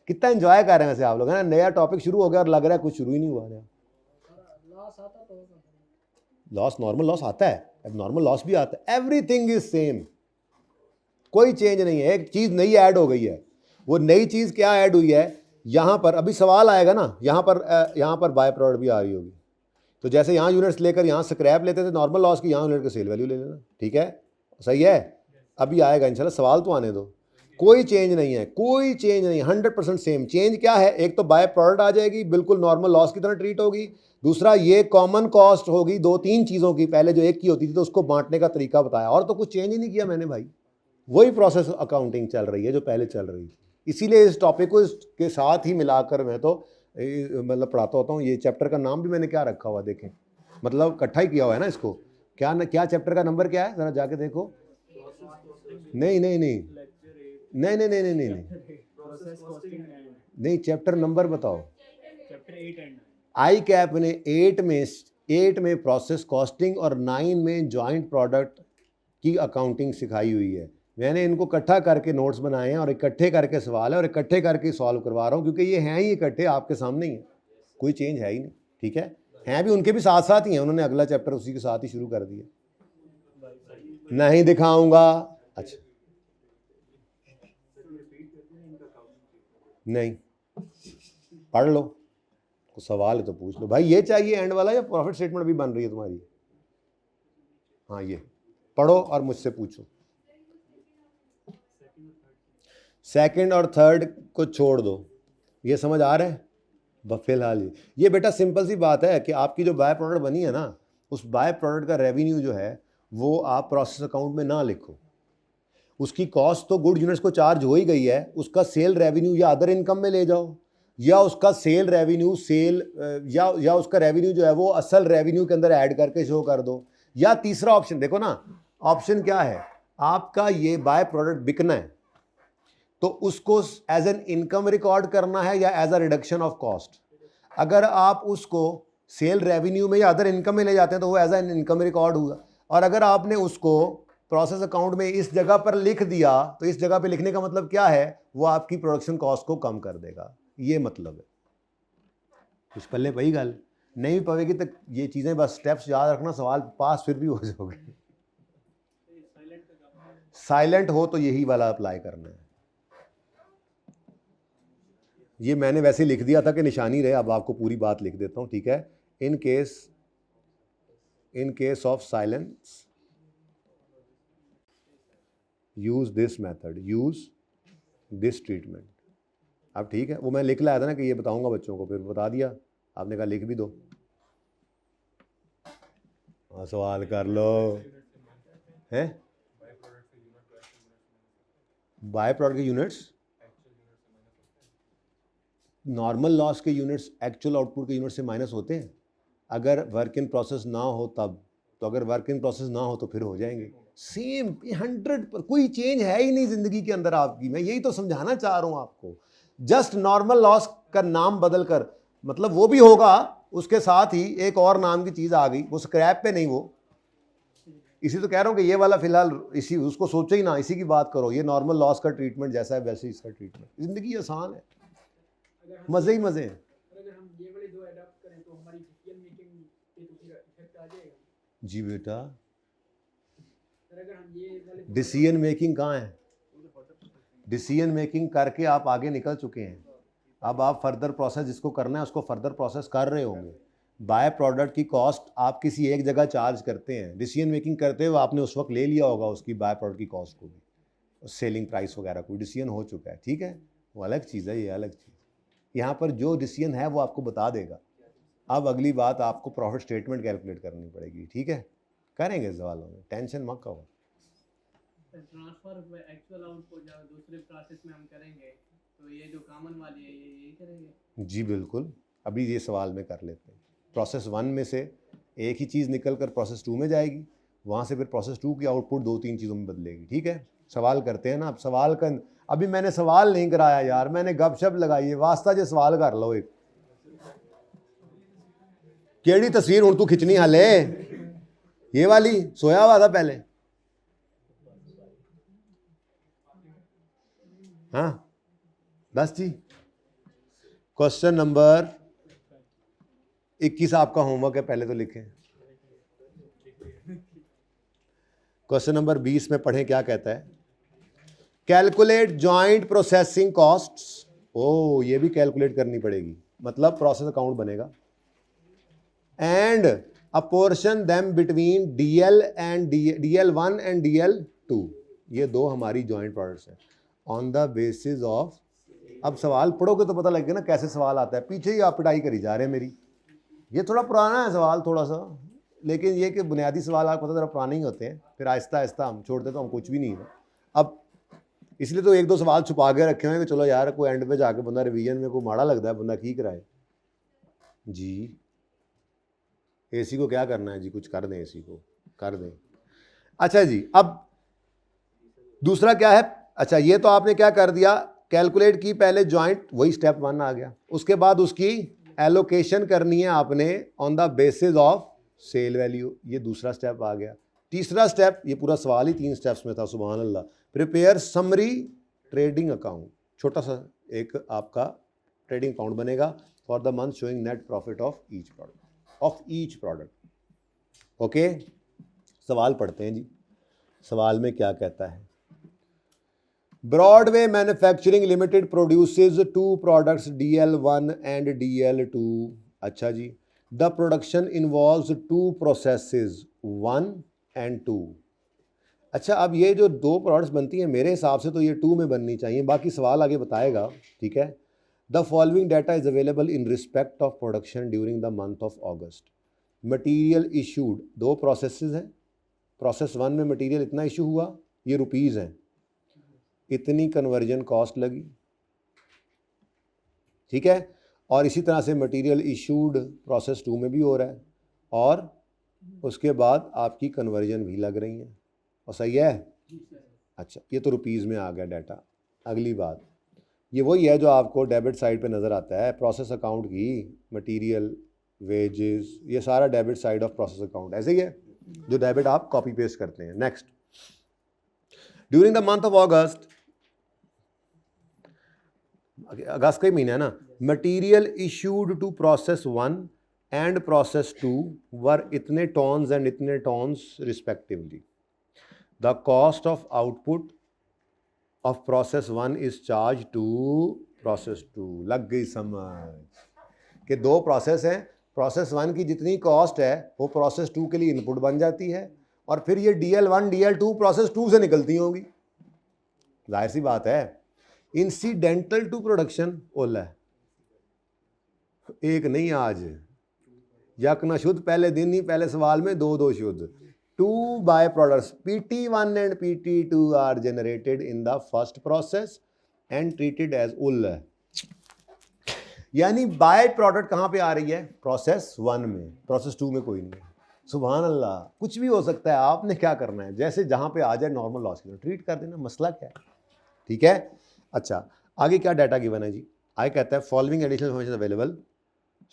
Speaker 1: कितना एंजॉय कर रहे हैं वैसे आप लोग, है ना? नया टॉपिक शुरू हो गया और लग रहा है कुछ शुरू ही नहीं हुआ। लॉस, नॉर्मल लॉस आता है, अब नॉर्मल लॉस भी आता है, एवरीथिंग इज सेम, कोई चेंज नहीं है। एक चीज़ नई ऐड हो गई है, वो नई चीज़ क्या ऐड हुई है, यहाँ पर अभी सवाल आएगा ना, यहाँ पर बाय प्रोडक्ट भी आ रही होगी। तो जैसे यहाँ यूनिट्स लेकर यहाँ स्क्रैप लेते थे नॉर्मल लॉस की, यहाँ यूनिट का सेल वैल्यू ले लेना, ठीक है? सही है, अभी आएगा इंशाल्लाह, सवाल तो आने दो। कोई चेंज नहीं है, कोई चेंज नहीं, 100% सेम। चेंज क्या है, एक तो बाय प्रोडक्ट आ जाएगी, बिल्कुल नॉर्मल लॉस की तरह ट्रीट होगी। दूसरा, ये कॉमन कॉस्ट होगी 2-3 चीज़ों की, पहले जो एक की होती थी तो उसको बांटने का तरीका बताया, और तो कुछ चेंज ही नहीं किया मैंने भाई। वही प्रोसेस अकाउंटिंग चल रही है जो पहले चल रही थी। इसीलिए इस टॉपिक को इसके साथ ही मिलाकर मैं तो मतलब पढ़ाता होता हूँ। ये चैप्टर का नाम भी मैंने क्या रखा हुआ देखें, मतलब इकट्ठा ही किया हुआ है ना इसको। क्या चैप्टर का नंबर क्या है, ज़रा जाके देखो। नहीं नहीं नहीं नहीं नहीं नहीं नहीं नहीं नहीं, चैप्टर नंबर बताओ। आई कैप ने 8 में प्रोसेस कॉस्टिंग और 9 में जॉइंट प्रोडक्ट की अकाउंटिंग सिखाई हुई है। मैंने इनको इकट्ठा करके नोट्स बनाए हैं और इकट्ठे करके सवाल है और इकट्ठे करके सॉल्व करवा रहा हूँ, क्योंकि ये हैं ही इकट्ठे, आपके सामने ही है, कोई चेंज है ही नहीं, ठीक है? हैं भी उनके भी साथ साथ ही हैं, उन्होंने अगला चैप्टर उसी के साथ ही शुरू कर दिया। नहीं दिखाऊंगा, अच्छा नहीं, पढ़ लो, तो सवाल है तो पूछ लो भाई। ये चाहिए एंड वाला या प्रॉफिट स्टेटमेंट भी बन रही है तुम्हारी? हाँ, ये पढ़ो और मुझसे पूछो। सेकंड और थर्ड को छोड़ दो, ये समझ आ रहा है? फिलहाल ये बेटा सिंपल सी बात है कि आपकी जो बाय प्रोडक्ट बनी है ना, उस बाय प्रोडक्ट का रेवेन्यू जो है वो आप प्रोसेस अकाउंट में ना लिखो। उसकी कॉस्ट तो गुड यूनिट्स को चार्ज हो ही गई है, उसका सेल रेवेन्यू या अदर इनकम में ले जाओ, या उसका सेल रेवेन्यू या उसका रेवेन्यू जो है वो असल रेवेन्यू के अंदर ऐड करके शो कर दो। या तीसरा ऑप्शन देखो ना, ऑप्शन क्या है, आपका ये बाय प्रोडक्ट बिकना है तो उसको एज एन इनकम रिकॉर्ड करना है या as a reduction of cost. अगर आप उसको सेल रेवेन्यू में या अदर इनकम में ले जाते हैं तो वो एज एन इनकम रिकॉर्ड हुआ, और अगर आपने उसको प्रोसेस अकाउंट में इस जगह पर लिख दिया तो इस जगह पे लिखने का मतलब क्या है, वो आपकी प्रोडक्शन कॉस्ट को कम कर देगा, ये मतलब है। कुछ पल्ले पई गल नहीं पवेगी तो ये चीज़ें बस स्टेप्स याद रखना, सवाल पास फिर भी हो जाओगे। साइलेंट हो तो यही वाला अप्लाई करना है। ये मैंने वैसे लिख दिया था कि निशानी रहे, अब आपको पूरी बात लिख देता हूँ, ठीक है? In case of silence use this method, use this treatment. अब ठीक है, वो मैं लिख लाया था ना कि ये बताऊंगा बच्चों को, फिर बता दिया, आपने कहा लिख भी दो। हाँ, सवाल कर लो। हैं बाय प्रोडक्ट के यूनिट्स, नॉर्मल लॉस के यूनिट्स एक्चुअल आउटपुट के यूनिट से माइनस होते हैं अगर वर्क इन प्रोसेस ना हो तब। तो अगर वर्क इन प्रोसेस ना हो तो फिर हो जाएंगे सेम 100 कोई चेंज है ही नहीं ज़िंदगी के अंदर आपकी। मैं यही तो समझाना चाह रहा हूँ आपको। जस्ट नॉर्मल लॉस का नाम बदल कर, मतलब वो भी होगा, उसके साथ ही एक और नाम की चीज़ आ गई, वो स्क्रैप पे नहीं, वो इसी तो कह रहा हूँ कि ये वाला फिलहाल इसी उसको सोचो ही ना, इसी की बात करो। ये नॉर्मल लॉस का ट्रीटमेंट जैसा है वैसे इसका ट्रीटमेंट। ज़िंदगी आसान है, मज़े ही मज़े हैं। जी बेटा, डिसीजन मेकिंग कहाँ है? डिसीजन मेकिंग करके आप आगे निकल चुके हैं, अब आप फर्दर प्रोसेस जिसको करना है उसको फर्दर प्रोसेस कर रहे होंगे। बाय प्रोडक्ट की कॉस्ट आप किसी एक जगह चार्ज करते हैं, डिसीजन मेकिंग करते हुए आपने उस वक्त ले लिया होगा उसकी बाय प्रोडक्ट की कॉस्ट को भी, सेलिंग प्राइस वगैरह कोई डिसीजन हो चुका है, ठीक है? वो अलग चीज़ है, ये अलग चीज़। यहाँ पर जो डिसीजन है वो आपको बता देगा। अब अगली बात आपको प्रॉफिट स्टेटमेंट कैलकुलेट करनी पड़ेगी, ठीक है, करेंगे सवालों में, टेंशन मत करो।
Speaker 2: ट्रांसफर एक्चुअल आउटपुट जब दूसरे प्रोसेस में हम करेंगे तो ये जो कॉमन वाली है ये यही करेंगे।
Speaker 1: जी बिल्कुल, अभी ये सवाल में कर लेते हैं। प्रोसेस 1 में से एक ही चीज़ निकल कर प्रोसेस 2 में जाएगी, वहाँ से फिर प्रोसेस 2 की आउटपुट 2-3 चीज़ों में बदलेगी, ठीक है। सवाल करते हैं ना, अब सवाल का अभी मैंने सवाल नहीं कराया यार, मैंने गपशप लगाई है, वास्ता जो सवाल कर लो। एक केड़ी तस्वीर हूँ तू खिंचनी हाले, ये वाली सोया हुआ था पहले, हाँ बस जी। क्वेश्चन नंबर 21 आपका होमवर्क है, पहले तो लिखें। क्वेश्चन नंबर 20 में पढ़ें क्या कहता है। Calculate joint processing costs. ओ ये भी कैलकुलेट करनी पड़ेगी, मतलब प्रोसेस अकाउंट बनेगा। And apportion them between DL and DL1 and DL2, ये दो हमारी जॉइंट प्रोडक्ट्स हैं ऑन द बेसिस ऑफ। अब सवाल पढ़ोगे तो पता लगेगा ना कैसे सवाल आता है, पीछे ही आप पिटाई करी जा रहे हैं मेरी। ये थोड़ा पुराना है सवाल थोड़ा सा, लेकिन ये कि बुनियादी सवाल आपको पता जरा पुराने ही होते हैं, फिर आहिस्ता आहिस्ता हम छोड़ते तो हम कुछ भी नहीं है। अब इसलिए तो 1-2 सवाल छुपा के रखे हुए हैं कि चलो यार कोई एंड पे जाके बंदा रिवीजन में कोई माड़ा लगता है बंदा की कराए जी। AC को क्या करना है जी, कुछ कर दें, AC को कर दें। अच्छा जी, अब दूसरा क्या है। अच्छा ये तो आपने क्या कर दिया, कैलकुलेट की पहले जॉइंट, वही स्टेप 1 आ गया। उसके बाद उसकी एलोकेशन करनी है आपने on the basis of sale value, ये दूसरा स्टेप आ गया। तीसरा स्टेप, ये पूरा सवाल ही 3 स्टेप्स में था, सुभान अल्लाह। प्रिपेयर समरी ट्रेडिंग अकाउंट, छोटा सा एक आपका ट्रेडिंग अकाउंट बनेगा for the month showing net profit of each product. Okay, सवाल पढ़ते हैं जी। सवाल में क्या कहता है। Broadway Manufacturing Limited produces 2 products DL1 and DL2। अच्छा जी, the production involves 2 processes 1 and 2। अच्छा अब ये जो 2 प्रोडक्ट्स बनती हैं मेरे हिसाब से तो ये 2 में बननी चाहिए, बाकी सवाल आगे बताएगा, ठीक है। The following data is available in respect of production during the month of August. Material issued, 2 processes हैं। प्रोसेस 1 में मटीरियल इतना इशू हुआ, ये रुपीज़ हैं, इतनी कन्वर्जन कॉस्ट लगी, ठीक है। और इसी तरह से मटेरियल इशूड प्रोसेस 2 में भी हो रहा है, और उसके बाद आपकी कन्वर्जन भी लग रही है, और सही है। अच्छा ये तो रुपीज़ में आ गया डाटा। अगली बात, ये वही है जो आपको डेबिट साइड पे नज़र आता है प्रोसेस अकाउंट की, मटेरियल, वेजेस, ये सारा debit side of process account, ऐसे ही है जो डेबिट आप कॉपी पेस्ट करते हैं। Next, during the month of August, अगस्त का ही महीना है ना, material issued to process 1 and process 2 were इतने टॉन्स एंड इतने tons respectively. The cost of output of process 1 is charge to process 2। लग गई समझ कि 2 प्रोसेस हैं, प्रोसेस 1 की जितनी कॉस्ट है वो प्रोसेस 2 के लिए इनपुट बन जाती है, और फिर ये DL1 DL2 प्रोसेस 2 से निकलती होंगी, जाहिर सी बात है। इंसिडेंटल टू प्रोडक्शन ओला है, एक नहीं आज यक न शुद्ध, पहले दिन ही पहले सवाल में 2 शुद्ध। 2 by products PT1 and PT2 are generated in the first process and treated as उल। यानी बाय प्रोडक्ट कहाँ पे आ रही है, प्रोसेस 1 में, प्रोसेस 2 में कोई नहीं है। सुभान अल्लाह, कुछ भी हो सकता है, आपने क्या करना है, जैसे जहाँ पे आ जाए नॉर्मल लॉस के ट्रीट कर देना, मसला क्या है, ठीक है। अच्छा आगे क्या डाटा गिवन है जी, आगे कहता है following additional information available,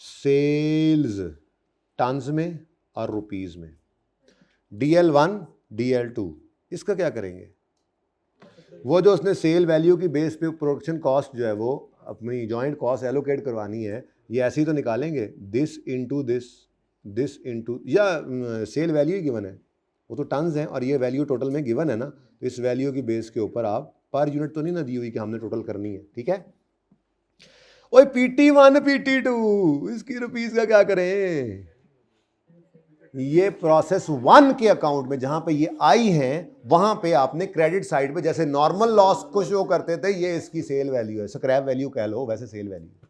Speaker 1: sales tons में और रुपीज़ में, DL1 DL2, इसका क्या करेंगे। वो जो उसने सेल वैल्यू की बेस पे प्रोडक्शन कॉस्ट जो है वो अपनी जॉइंट कॉस्ट एलोकेट करवानी है, ये ऐसे ही तो निकालेंगे, दिस इंटू दिस इंटू, या सेल वैल्यू ही गिवन है, वो तो टन्स हैं और ये वैल्यू टोटल में गिवन है ना, तो इस वैल्यू की बेस के ऊपर आप पर यूनिट तो नहीं ना दी हुई कि हमने टोटल करनी है, ठीक है। ओए PT1 PT2 इसकी रुपीस का क्या करें, ये प्रोसेस 1 के अकाउंट में जहां पे ये आई हैं वहां पे आपने क्रेडिट साइड पे जैसे नॉर्मल लॉस को शो करते थे, ये इसकी सेल वैल्यू है, स्क्रैप वैल्यू कह लो, वैसे सेल वैल्यू।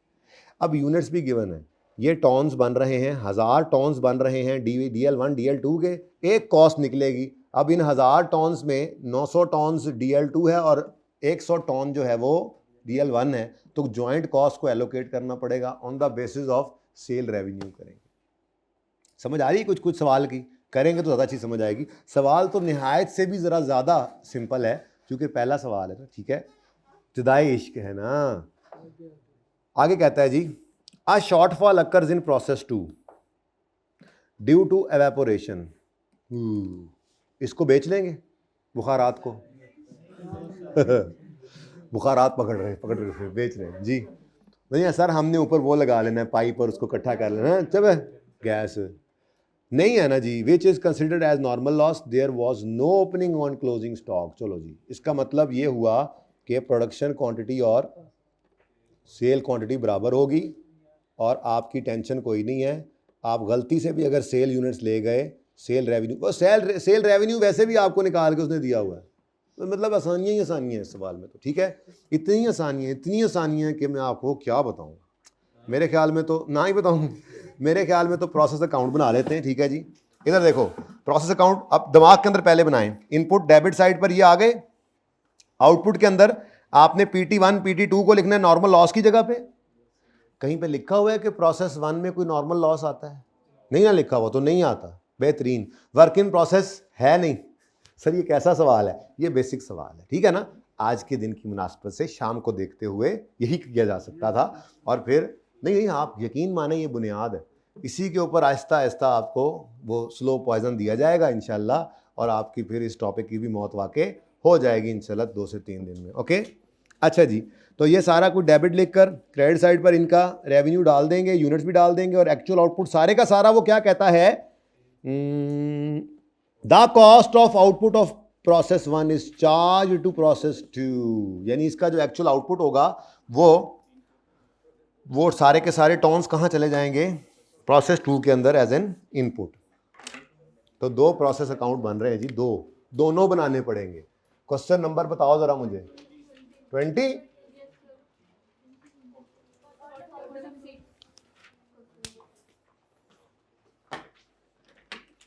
Speaker 1: अब यूनिट्स भी गिवन है, ये टॉन्स बन रहे हैं, 1000 टॉन्स बन रहे हैं DL1 DL2 के, एक कॉस्ट निकलेगी। अब इन 1000 टॉन्स में 900 टॉन्स DL2 है और 100 टॉन जो है वो DL1 है, तो जॉइंट कॉस्ट को एलोकेट करना पड़ेगा, on the basis of sale revenue करेंगे। समझ आ रही है कुछ कुछ सवाल की? करेंगे तो ज़्यादा चीज़ समझ आएगी। सवाल तो निहायत से भी ज़रा ज़्यादा सिंपल है क्योंकि पहला सवाल है ना, ठीक है, इब्तिदाई इश्क है ना। आगे कहता है जी, a shortfall occurs in process 2 due to evaporation. इसको बेच लेंगे बुखारात को। बुखारात पकड़ रहे फिर बेच रहे हैं जी। नहीं सर, हमने ऊपर वो लगा लेना है पाइप और उसको इकट्ठा कर लेना है, चल गैस नहीं है ना जी। Which is considered as normal loss, there was no opening on closing stock. चलो जी, इसका मतलब ये हुआ कि प्रोडक्शन क्वांटिटी और सेल क्वांटिटी बराबर होगी और आपकी टेंशन कोई नहीं है। आप गलती से भी अगर सेल यूनिट्स ले गए, सेल रेवेन्यू, वो सेल रेवेन्यू वैसे भी आपको निकाल के उसने दिया हुआ है, तो मतलब आसानियाँ ही आसानियाँ हैं इस सवाल में तो, ठीक है। इतनी आसानियाँ कि मैं आपको क्या बताऊँ। मेरे ख्याल में तो ना ही बताऊँ, मेरे ख्याल में तो प्रोसेस अकाउंट बना लेते हैं, ठीक है जी। इधर देखो प्रोसेस अकाउंट अब दिमाग के अंदर पहले बनाएं। इनपुट डेबिट साइड पर ये आ गए, आउटपुट के अंदर आपने PT1 PT2 को लिखना है नॉर्मल लॉस की जगह पे। कहीं पे लिखा हुआ है कि प्रोसेस 1 में कोई नॉर्मल लॉस आता है? नहीं ना लिखा हुआ तो नहीं आता, बेहतरीन। वर्क इन प्रोसेस है नहीं। सर ये कैसा सवाल है? ये बेसिक सवाल है, ठीक है ना। आज के दिन की मुनासबत से शाम को देखते हुए यही किया जा सकता था, और फिर नहीं आप यकीन माने ये बुनियाद है, इसी के ऊपर आहिस्ता आहिस्ता आपको वो स्लो पॉइजन दिया जाएगा इंशाल्लाह, और आपकी फिर इस टॉपिक की भी मौत वाक़ई हो जाएगी इंशाल्लाह 2 से 3 दिन में। ओके, अच्छा जी, तो ये सारा कुछ डेबिट लिखकर क्रेडिट साइड पर इनका रेवेन्यू डाल देंगे, यूनिट्स भी डाल देंगे, और एक्चुअल आउटपुट सारे का सारा वो क्या कहता है, the cost of output of process 1 is charge to process 2। यानी इसका जो एक्चुअल आउटपुट होगा वो सारे के सारे टॉन्स कहाँ चले जाएंगे, प्रोसेस 2 के अंदर एज एन इनपुट। तो 2 प्रोसेस अकाउंट बन रहे हैं जी, दोनों बनाने पड़ेंगे। क्वेश्चन नंबर बताओ जरा मुझे, 20।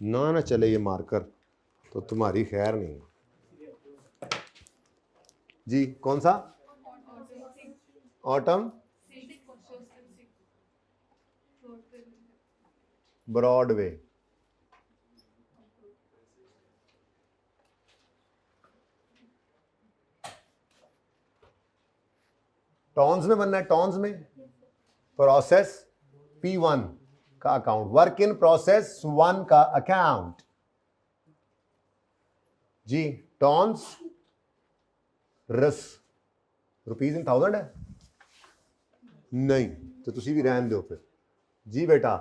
Speaker 1: ना चले ये मार्कर तो तुम्हारी खैर नहीं जी। कौन सा? Autumn Broadway. टॉन्स में बनना है, टॉन्स में। प्रोसेस P1 का अकाउंट, वर्क इन प्रोसेस 1 का account ji. Tons rupees in 1000 है नहीं, तो तुसी भी रहन दो फिर जी। बेटा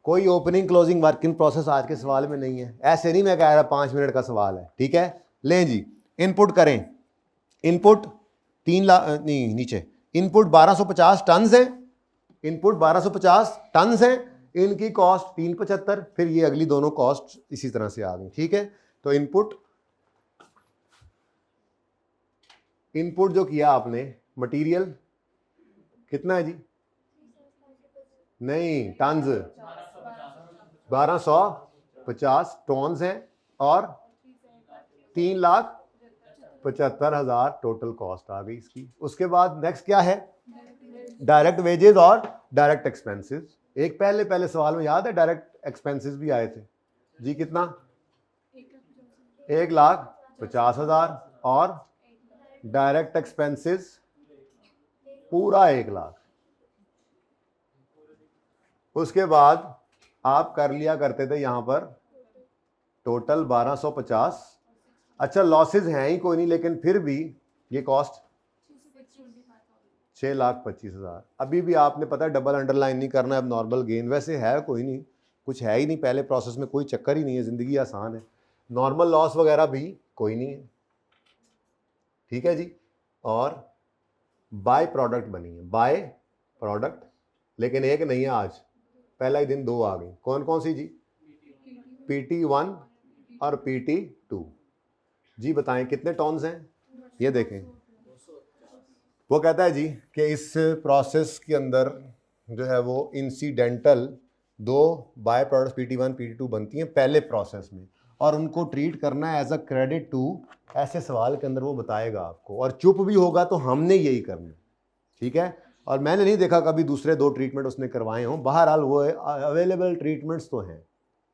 Speaker 1: कोई opening closing work in process आज के सवाल में नहीं है, ऐसे नहीं मैं कह रहा 5 मिनट का सवाल है, ठीक है। लें जी, इनपुट करें। इनपुट 3 लाख नहीं, नीचे इनपुट 1250 टन है, इनपुट 1250 टन है, इनकी कॉस्ट 375, फिर ये अगली दोनों कॉस्ट इसी तरह से आ गई, ठीक है। तो इनपुट जो किया आपने, मटेरियल कितना है जी? नहीं, टन्स 1250 टॉन्स हैं और 3,75,000 टोटल कॉस्ट आ गई इसकी। उसके बाद नेक्स्ट क्या है? डायरेक्ट वेजेस और डायरेक्ट एक्सपेंसेस। एक पहले सवाल में याद है डायरेक्ट एक्सपेंसेस भी आए थे जी, कितना? 1,50,000 और डायरेक्ट एक्सपेंसेस पूरा 1 लाख। उसके बाद आप कर लिया करते थे यहां पर टोटल 1250। अच्छा लॉसेज हैं ही कोई नहीं, लेकिन फिर भी ये कॉस्ट 6,25,000। अभी भी आपने पता है डबल अंडरलाइन नहीं करना है, अब नॉर्मल गेन वैसे है कोई नहीं, कुछ है ही नहीं, पहले प्रोसेस में कोई चक्कर ही नहीं है, ज़िंदगी आसान है, नॉर्मल लॉस वगैरह भी कोई नहीं है, ठीक है जी। और बाय प्रोडक्ट बनी है, बाय प्रोडक्ट, लेकिन एक नहीं है आज, पहला ही दिन 2 आ गई। कौन कौन सी जी? PT1 और PT2 जी। बताएं कितने टॉन्स हैं? ये देखें, वो कहता है जी कि इस प्रोसेस के अंदर जो है वो इंसिडेंटल दो बाय प्रोडक्ट्स PT1 PT2 बनती हैं पहले प्रोसेस में, और उनको ट्रीट करना है एज अ क्रेडिट टू, ऐसे सवाल के अंदर वो बताएगा आपको, और चुप भी होगा तो हमने यही करना, ठीक है। और मैंने नहीं देखा कभी दूसरे 2 ट्रीटमेंट उसने करवाए हों, बहरहाल वो अवेलेबल ट्रीटमेंट्स तो हैं,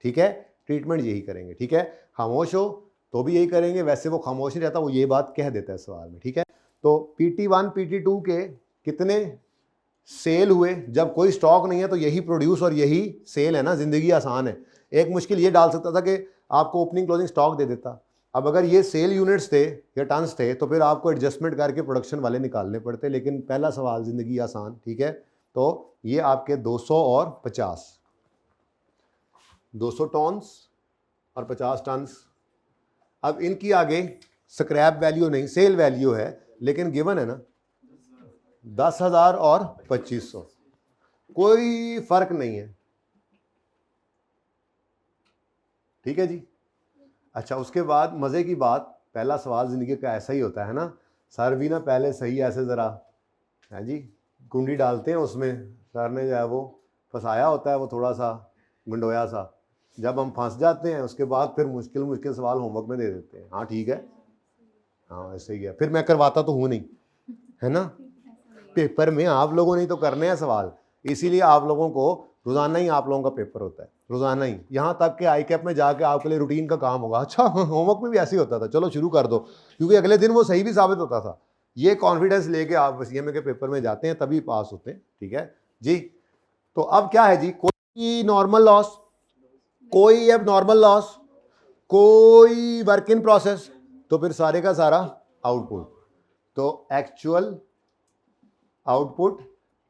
Speaker 1: ठीक है। ट्रीटमेंट यही करेंगे, ठीक है। खामोश हो तो भी यही करेंगे, वैसे वो खामोश नहीं रहता, वो ये बात कह देता है सवाल में, ठीक है। तो PT1 PT2 के कितने सेल हुए, जब कोई स्टॉक नहीं है तो यही प्रोड्यूस और यही सेल है ना, जिंदगी आसान है। एक मुश्किल ये डाल सकता था कि आपको ओपनिंग क्लोजिंग स्टॉक दे देता, अब अगर ये सेल यूनिट्स थे या टन्स थे तो फिर आपको एडजस्टमेंट करके प्रोडक्शन वाले निकालने पड़ते, लेकिन पहला सवाल जिंदगी आसान, ठीक है। तो ये आपके 200 और 50, 200 टन्स और 50 टन्स। अब इनकी आगे स्क्रैप वैल्यू नहीं, सेल वैल्यू है, लेकिन गिवन है ना 10,000 और 2500, कोई फर्क नहीं है, ठीक है जी। अच्छा, उसके बाद मजे की बात, पहला सवाल जिंदगी का ऐसा ही होता है ना, सर भी ना पहले सही ऐसे जरा है जी कुंडी डालते हैं उसमें, सर ने जो है वो फंसाया होता है, वो थोड़ा सा गुंडोया सा, जब हम फंस जाते हैं उसके बाद फिर मुश्किल मुश्किल सवाल होमवर्क में दे देते हैं, हाँ ठीक है, हाँ ऐसे ही है, फिर मैं करवाता तो हूँ नहीं, है ना। पेपर में आप लोगों ने तो करने हैं सवाल, इसीलिए आप लोगों को रोजाना ही आप लोगों का पेपर होता है, रोजाना ही, यहाँ तक कि ICAP में जाके आपके लिए रूटीन का काम होगा। अच्छा, होमवर्क में भी ऐसे ही होता था, चलो शुरू कर दो, क्योंकि अगले दिन वो सही भी साबित होता था। ये कॉन्फिडेंस लेके आप CMA के पेपर में जाते हैं तभी पास होते हैं, ठीक है जी। तो अब क्या है जी, कोई नॉर्मल लॉस, कोई अब नॉर्मल लॉस, कोई वर्क इन प्रोसेस, तो फिर सारे का सारा आउटपुट, तो एक्चुअल आउटपुट,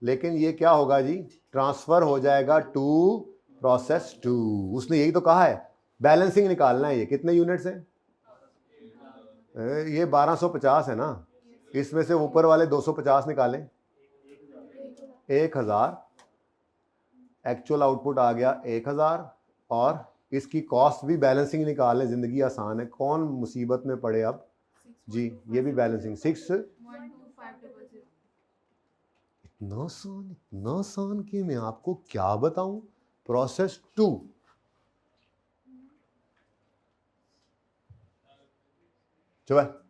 Speaker 1: लेकिन ये क्या होगा जी, ट्रांसफर हो जाएगा टू प्रोसेस 2। उसने यही तो कहा है, बैलेंसिंग निकालना है। ये कितने यूनिट्स हैं, ये 1250 है ना, इसमें से ऊपर वाले 250 निकालें, 1000, एक्चुअल आउटपुट आ गया 1000, और इसकी कॉस्ट भी बैलेंसिंग निकालें, जिंदगी आसान है, कौन मुसीबत में पड़े अब जी, ये भी बैलेंसिंग 6, इतना आसान कि मैं आपको क्या बताऊं। प्रोसेस 2, चुप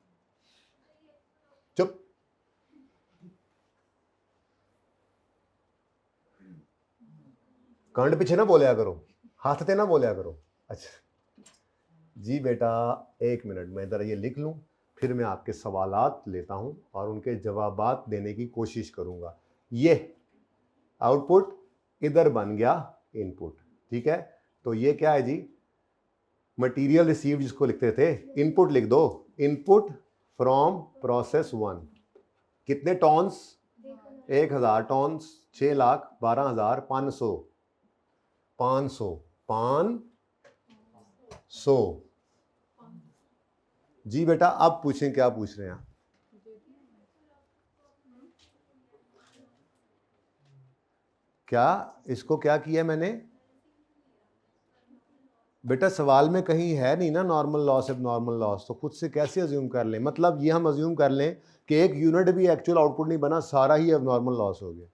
Speaker 1: चुप, कांड पीछे ना बोलिया करो, हाथ से ना बोलिया करो। अच्छा जी बेटा, 1 मिनट में इधर ये लिख लूं, फिर मैं आपके सवालात लेता हूं और उनके जवाबात देने की कोशिश करूंगा। ये आउटपुट इधर बन गया इनपुट, ठीक है। तो ये क्या है जी, मटेरियल रिसीव जिसको लिखते थे, इनपुट लिख दो, इनपुट फ्रॉम प्रोसेस 1, कितने टॉन्स, 1000 टॉन्स, 6,12,500, 500 जी बेटा। अब पूछें, क्या पूछ रहे हैं आप, क्या इसको क्या किया मैंने बेटा, सवाल में कहीं है नहीं ना नॉर्मल लॉस अब नॉर्मल लॉस, तो खुद से कैसे अज्यूम कर लें, मतलब ये हम अज्यूम कर लें कि एक यूनिट भी एक्चुअल आउटपुट नहीं बना, सारा ही अब नॉर्मल लॉस हो गया,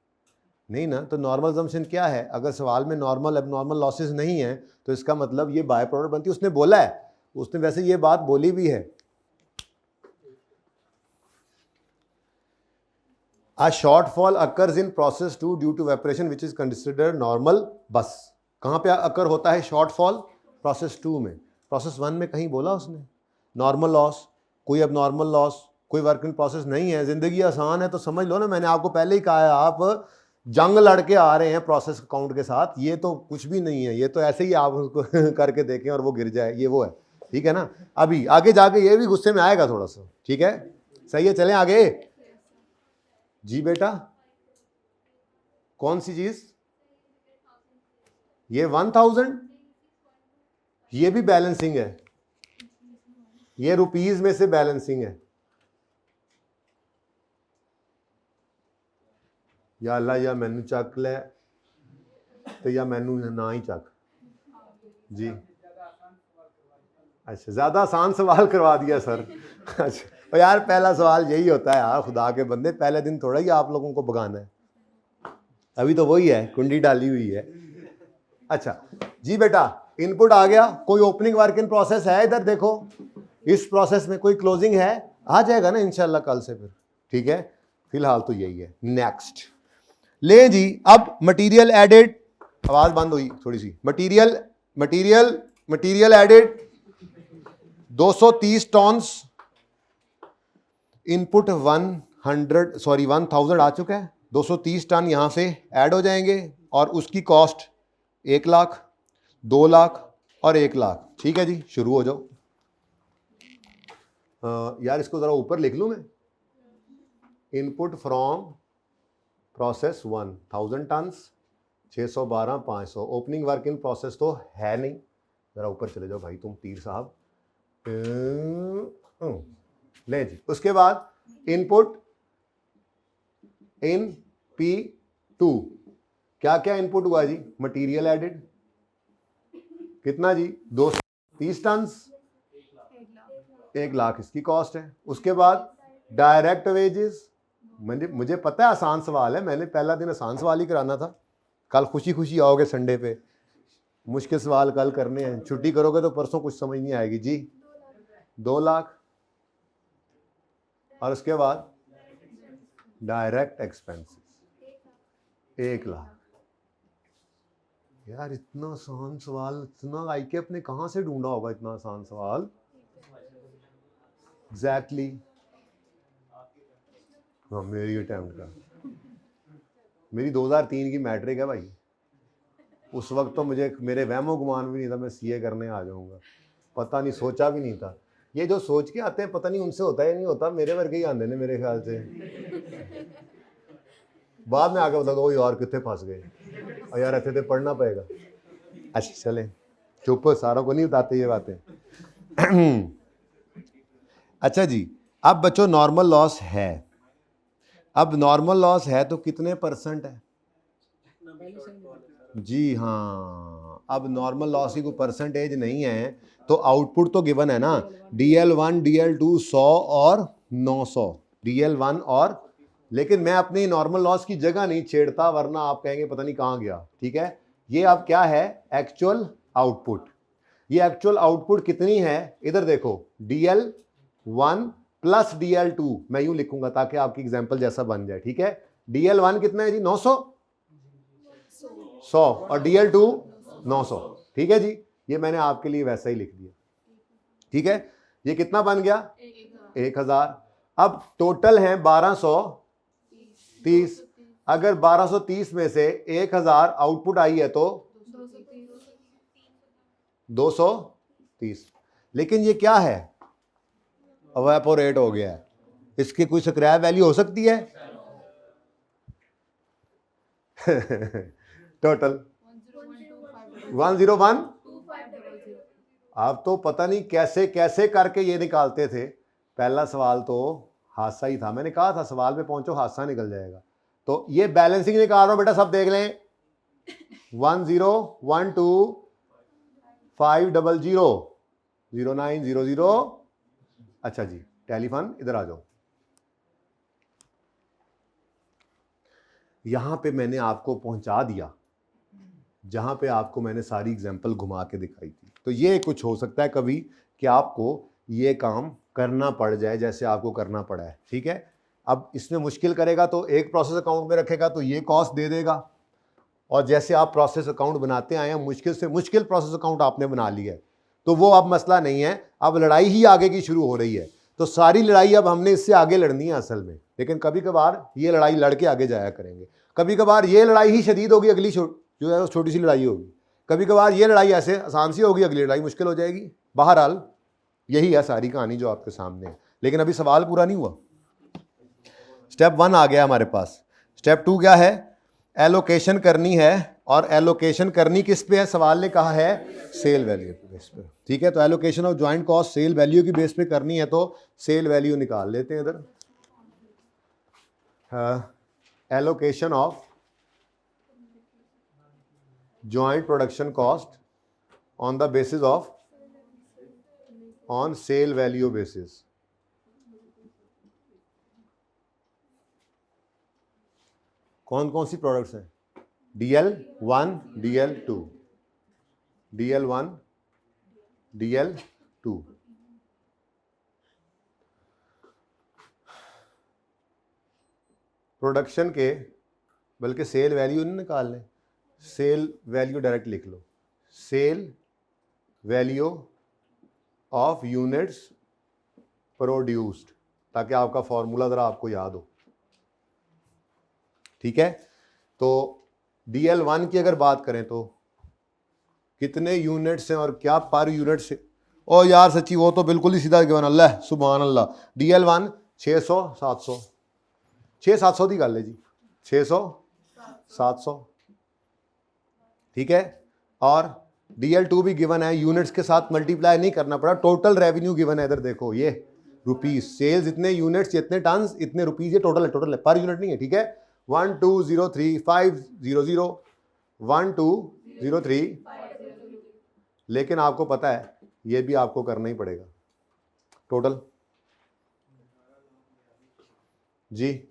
Speaker 1: नहीं ना। तो नॉर्मल अजम्पशन क्या है, अगर सवाल में नॉर्मल अब नॉर्मल लॉसेस नहीं है तो इसका मतलब ये बाय प्रोडक्ट बनती है, उसने बोला है, उसने वैसे ये बात बोली भी है। A shortfall occurs in process 2 due to evaporation which is considered normal, बस कहाँ पे अकर होता है शॉर्टफॉल, प्रोसेस 2 में। प्रोसेस 1 में कहीं बोला उसने नॉर्मल लॉस, कोई अब नॉर्मल लॉस, कोई वर्क इन प्रोसेस नहीं है, जिंदगी आसान है। तो समझ लो ना, मैंने आपको पहले ही कहा है, आप जंग लड़के आ रहे हैं प्रोसेस अकाउंट के साथ, ये तो कुछ भी नहीं है, ये तो ऐसे ही आप उसको करके देखें और वो गिर जाए, ये वो है, ठीक है ना। अभी आगे जाके ये भी गुस्से में आएगा थोड़ा सा, ठीक है, सही है, चलें आगे जी बेटा। कौन सी चीज, ये 1000, ये भी बैलेंसिंग है, ये रुपीज में से बैलेंसिंग है। या अल्लाह, या मैनू चक ले तो या मैनू ना ही चक जी। अच्छा, ज्यादा आसान सवाल करवा दिया सर। अच्छा, और यार पहला सवाल यही होता है यार, खुदा के बंदे, पहले दिन थोड़ा ही आप लोगों को भगाना है। अभी तो वही है, कुंडी डाली हुई है। अच्छा जी बेटा, इनपुट आ गया, कोई ओपनिंग वर्क इन प्रोसेस है इधर देखो, इस प्रोसेस में कोई क्लोजिंग है? आ जाएगा ना इंशाल्लाह कल से फिर, ठीक है, फिलहाल तो यही है। नेक्स्ट ले जी, अब मटेरियल एडेड, आवाज बंद हुई थोड़ी सी, material material material added 230 tons, input 1000 आ चुका है, 230 टन यहां से ऐड हो जाएंगे और उसकी कॉस्ट 1 लाख, 2 लाख और 1 लाख। ठीक है जी, शुरू हो जाओ। यार इसको जरा ऊपर लिख लूं मैं, input from process 1000 tons, 612 500, opening work in process तो है नहीं, जरा ऊपर चले जाओ भाई तुम तीर साहब। ले जी, उसके बाद इनपुट इन P2, क्या क्या इनपुट हुआ जी? मटेरियल एडेड कितना जी? 230 टन, 1 लाख इसकी कॉस्ट है। उसके बाद डायरेक्ट वेजेस, मुझे पता है आसान सवाल है, मैंने पहला दिन आसान सवाल ही कराना था, कल खुशी खुशी आओगे संडे पे, मुश्किल सवाल कल करने हैं, छुट्टी करोगे तो परसों कुछ समझ नहीं आएगी जी। 2 लाख और उसके बाद डायरेक्ट एक्सपेंसेस 1 लाख। यार इतना आसान सवाल, इतना आईके अपने कहां से ढूंढा होगा इतना आसान सवाल? एग्जैक्टली हाँ, मेरी अटेम्प्ट का, मेरी 2003 की मैट्रिक है भाई, उस वक्त तो मुझे मेरे वहमो गुमान भी नहीं था मैं सीए करने आ जाऊंगा, पता नहीं, सोचा भी नहीं था। ये जो सोच के आते हैं पता नहीं उनसे होता है या नहीं होता, मेरे वर्गे ही आंदे ने मेरे ख्याल से, बाद में आके बता दो यार कितने फंस गए, और यार अच्छे से पढ़ना पड़ेगा। अच्छा चले चुप, सारों को नहीं बताते ये बातें। अच्छा जी, अब बच्चों नॉर्मल लॉस है, अब नॉर्मल लॉस है तो कितने परसेंट है जी? हाँ, अब नॉर्मल लॉस की कोई परसेंटेज नहीं है, तो आउटपुट तो गिवन है ना, DL1 DL2 100 और 900, DL1 और, लेकिन मैं अपनी नॉर्मल लॉस की जगह नहीं छेड़ता वरना आप कहेंगे पता नहीं कहाँ गया। ठीक है, ये अब क्या है? Actual output. ये एक्चुअल आउटपुट कितनी है इधर देखो, DL1 प्लस DL2, मैं यूं लिखूंगा ताकि आपकी एग्जांपल जैसा बन जाए। ठीक है, DL1 कितना है जी? 900 100 और DL2 900। ठीक है जी, ये मैंने आपके लिए वैसा ही लिख दिया। ठीक है, ये कितना बन गया? 1000। अब टोटल है 1230, अगर 1230 में से 1000 आउटपुट आई है तो 230, लेकिन ये क्या है? एवेपोरेट हो गया है, इसकी कोई स्क्रैप वैल्यू हो सकती है? टोटल 101। आप तो पता नहीं कैसे कैसे करके ये निकालते थे, पहला सवाल तो हादसा ही था, मैंने कहा था सवाल पे पहुंचो हादसा निकल जाएगा। तो ये बैलेंसिंग निकाल रहा हूं बेटा, सब देख लें, 1012500900। अच्छा जी, टेलीफोन इधर आ जाओ। यहां पे मैंने आपको पहुंचा दिया जहां पे आपको मैंने सारी एग्जांपल घुमा के दिखाई थी। तो ये कुछ हो सकता है कभी कि आपको ये काम करना पड़ जाए जैसे आपको करना पड़ा है। ठीक है, अब इसमें मुश्किल करेगा तो एक प्रोसेस अकाउंट में रखेगा तो ये कॉस्ट दे देगा, और जैसे आप प्रोसेस अकाउंट बनाते आए हैं, मुश्किल से मुश्किल प्रोसेस अकाउंट आपने बना लिया है, तो वो अब मसला नहीं है, अब लड़ाई ही आगे की शुरू हो रही है। तो सारी लड़ाई अब हमने इससे आगे लड़नी है असल में, लेकिन कभी कभार ये लड़ाई लड़ के आगे जाया करेंगे, कभी कभार ये लड़ाई ही शदीद होगी, अगली जो है वो छोटी सी लड़ाई होगी, कभी कभार ये लड़ाई ऐसे आसान सी होगी, अगली लड़ाई मुश्किल हो जाएगी। बहरहाल यही है सारी कहानी जो आपके सामने है, लेकिन अभी सवाल पूरा नहीं हुआ। स्टेप 1 आ गया हमारे पास, स्टेप 2 क्या है? एलोकेशन करनी है, और एलोकेशन करनी किस पे है? सवाल ने कहा है सेल वैल्यू के बेस पे। ठीक है, तो allocation of joint cost sale value की बेस पे करनी है, तो सेल वैल्यू निकाल लेते हैं इधर। Allocation of joint production cost on the basis of on sale value basis. कौन कौन सी प्रोडक्ट्स हैं? DL1 DL2 DL1 DL2 production के, बल्कि सेल वैल्यू नहीं निकाल लें, सेल वैल्यू डायरेक्ट लिख लो, sale value of units produced, ताकि आपका फॉर्मूला ज़रा आपको याद हो। ठीक है, तो DL1 की अगर बात करें तो कितने यूनिट्स हैं और क्या पर यूनिट से, ओ यार सच्ची वो तो बिल्कुल ही सीधा गिवन, अल्लाह सुभान अल्लाह। DL1 600 700, 600-700 की गल है जी, 600-700। ठीक है, और DL2 भी गिवन है, यूनिट्स के साथ मल्टीप्लाई नहीं करना पड़ा, टोटल रेवेन्यू गिवन है, इधर देखो ये रुपीज, सेल्स इतने यूनिट्स इतने टन इतने रुपीज, ये टोटल है, पर यूनिट नहीं है। ठीक है, 1203,500 1203, लेकिन आपको पता है ये भी आपको करना ही पड़ेगा टोटल जी।
Speaker 3: 1804200।